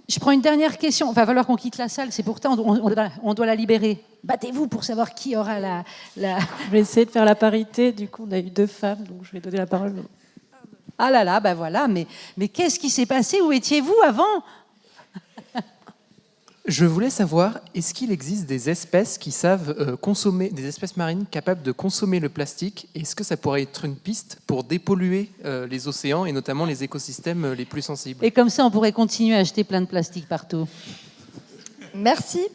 Speaker 1: Je prends une dernière question. Il va falloir qu'on quitte la salle. C'est pourtant, on doit la libérer. Battez-vous pour savoir qui aura la...
Speaker 8: Je vais essayer de faire la parité. Du coup, on a eu 2 femmes, donc je vais donner la parole.
Speaker 1: Ah là là, voilà. Mais qu'est-ce qui s'est passé? Où étiez-vous avant?
Speaker 9: Je voulais savoir, est-ce qu'il existe des espèces qui savent consommer, des espèces marines capables de consommer le plastique? Est-ce que ça pourrait être une piste pour dépolluer les océans et notamment les écosystèmes les plus sensibles?
Speaker 1: Et comme ça, on pourrait continuer à acheter plein de plastique partout.
Speaker 4: Merci.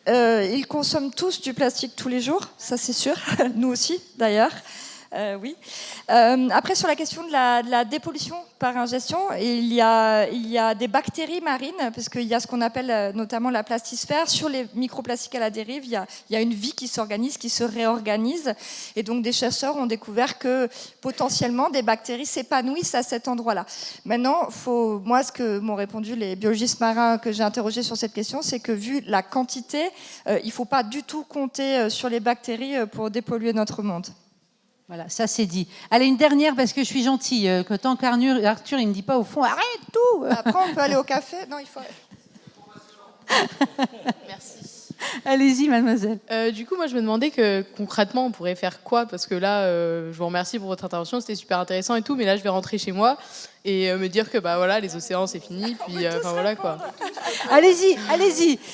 Speaker 4: Ils consomment tous du plastique tous les jours, ça c'est sûr. Nous aussi, d'ailleurs. Oui. Après, sur la question de la dépollution par ingestion, il y a des bactéries marines, parce qu'il y a ce qu'on appelle notamment la plastisphère. Sur les microplastiques à la dérive, il y a une vie qui s'organise, qui se réorganise. Et donc, des chercheurs ont découvert que potentiellement, des bactéries s'épanouissent à cet endroit-là. Maintenant, moi, ce que m'ont répondu les biologistes marins que j'ai interrogés sur cette question, c'est que vu la quantité, il ne faut pas du tout compter sur les bactéries pour dépolluer notre monde.
Speaker 1: Voilà, ça c'est dit. Allez, une dernière parce que je suis gentille. Que tant qu'Arthur, il ne me dit pas au fond, arrête tout.
Speaker 4: Après, on peut aller au café. Non, il faut...
Speaker 10: Merci.
Speaker 1: Allez-y, mademoiselle.
Speaker 10: Du coup, moi, je me demandais que concrètement, on pourrait faire quoi? Parce que là, je vous remercie pour votre intervention, c'était super intéressant et tout, mais là, je vais rentrer chez moi et me dire que voilà, les océans, c'est fini, puis voilà quoi.
Speaker 1: Allez-y.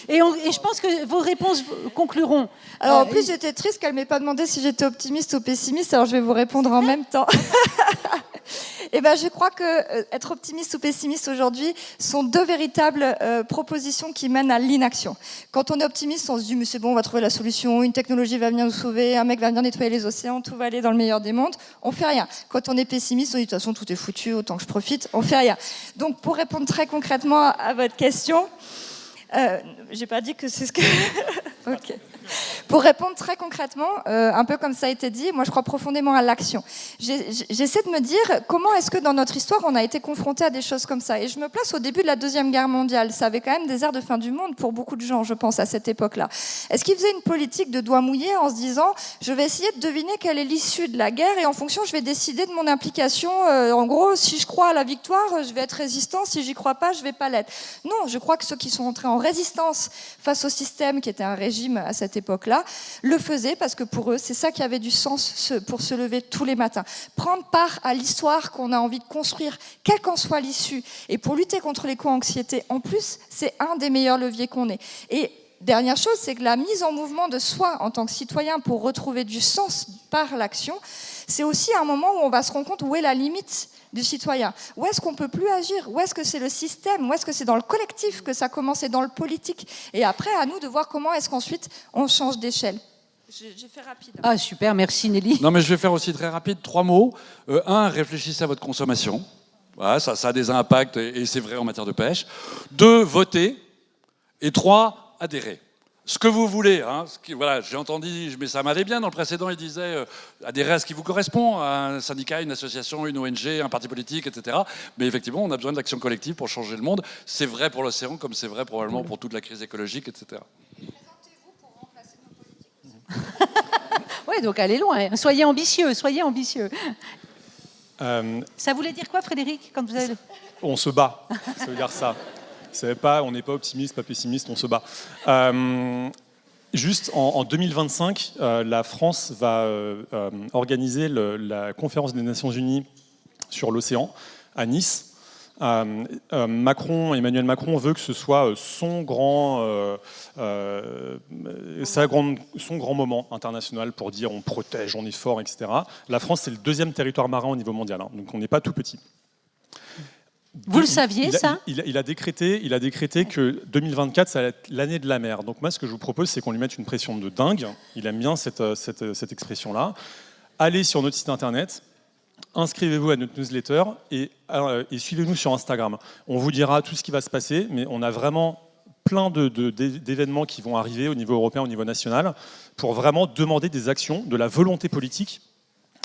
Speaker 1: Et je pense que vos réponses concluront.
Speaker 4: Alors en plus, j'étais triste qu'elle m'ait pas demandé si j'étais optimiste ou pessimiste, alors je vais vous répondre en même temps. Eh ben, je crois que être optimiste ou pessimiste aujourd'hui sont deux véritables propositions qui mènent à l'inaction. Quand on est optimiste, on se dit mais c'est bon, on va trouver la solution, une technologie va venir nous sauver, un mec va venir nettoyer les océans, tout va aller dans le meilleur des mondes. On fait rien. Quand on est pessimiste, on dit de toute façon tout est foutu, autant que je profite. On fait rien. Donc pour répondre très concrètement à votre question, j'ai pas dit que c'est ce que. Ok. Pour répondre très concrètement, un peu comme ça a été dit, moi je crois profondément à l'action. J'essaie de me dire comment est-ce que dans notre histoire on a été confronté à des choses comme ça. Et je me place au début de la Deuxième Guerre mondiale. Ça avait quand même des airs de fin du monde pour beaucoup de gens, je pense, à cette époque-là. Est-ce qu'ils faisaient une politique de doigt mouillé en se disant je vais essayer de deviner quelle est l'issue de la guerre et en fonction je vais décider de mon implication. En gros, si je crois à la victoire, je vais être résistant. Si j'y crois pas, je vais pas l'être. Non, je crois que ceux qui sont entrés en résistance face au système qui était un régime à cette époque-là, le faisaient parce que pour eux, c'est ça qui avait du sens pour se lever tous les matins. Prendre part à l'histoire qu'on a envie de construire, quelle qu'en soit l'issue. Et pour lutter contre l'éco-anxiété, en plus, c'est un des meilleurs leviers qu'on ait. Et dernière chose, c'est que la mise en mouvement de soi en tant que citoyen pour retrouver du sens par l'action, c'est aussi un moment où on va se rendre compte où est la limite du citoyen. Où est-ce qu'on ne peut plus agir? Où est-ce que c'est le système? Où est-ce que c'est dans le collectif que ça commence et dans le politique? Et après, à nous de voir comment est-ce qu'ensuite on change d'échelle. J'ai fait rapide.
Speaker 1: Ah super, merci Nelly.
Speaker 3: Non, mais je vais faire aussi très rapide, 3 mots. 1, réfléchissez à votre consommation. Voilà, ça a des impacts et c'est vrai en matière de pêche. 2, votez. Et 3, adhérez. Ce que vous voulez. Hein, voilà, j'ai entendu, mais ça m'allait bien dans le précédent, il disait adhérer à ce qui vous correspond, à un syndicat, une association, une ONG, un parti politique, etc. Mais effectivement, on a besoin de l'action collective pour changer le monde. C'est vrai pour l'océan, comme c'est vrai probablement pour toute la crise écologique, etc.
Speaker 1: Oui, donc allez loin. Soyez ambitieux, soyez ambitieux. Ça voulait dire quoi, Frédéric, quand vous avez...
Speaker 2: On se bat, ça veut dire ça. On n'est pas optimiste, pas pessimiste, on se bat. Juste en 2025, la France va organiser la conférence des Nations Unies sur l'océan à Nice. Emmanuel Macron veut que ce soit son grand moment international pour dire on protège, on est fort, etc. La France, c'est le 2e territoire marin au niveau mondial, hein, donc on n'est pas tout petit.
Speaker 1: Vous le saviez, ça ?
Speaker 2: Il a décrété que 2024, ça va être l'année de la mer. Donc moi, ce que je vous propose, c'est qu'on lui mette une pression de dingue. Il aime bien cette expression-là. Allez sur notre site internet, inscrivez-vous à notre newsletter et suivez-nous sur Instagram. On vous dira tout ce qui va se passer, mais on a vraiment plein d'événements qui vont arriver au niveau européen, au niveau national, pour vraiment demander des actions, de la volonté politique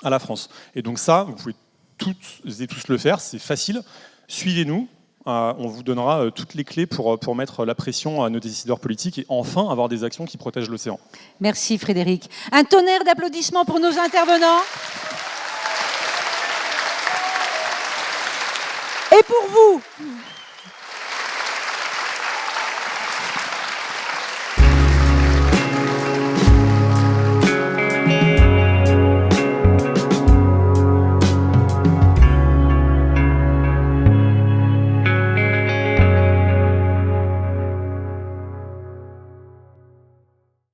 Speaker 2: à la France. Et donc ça, vous pouvez toutes et tous le faire, c'est facile. Suivez-nous, on vous donnera toutes les clés pour mettre la pression à nos décideurs politiques et enfin avoir des actions qui protègent l'océan.
Speaker 1: Merci Frédéric. Un tonnerre d'applaudissements pour nos intervenants. Et pour vous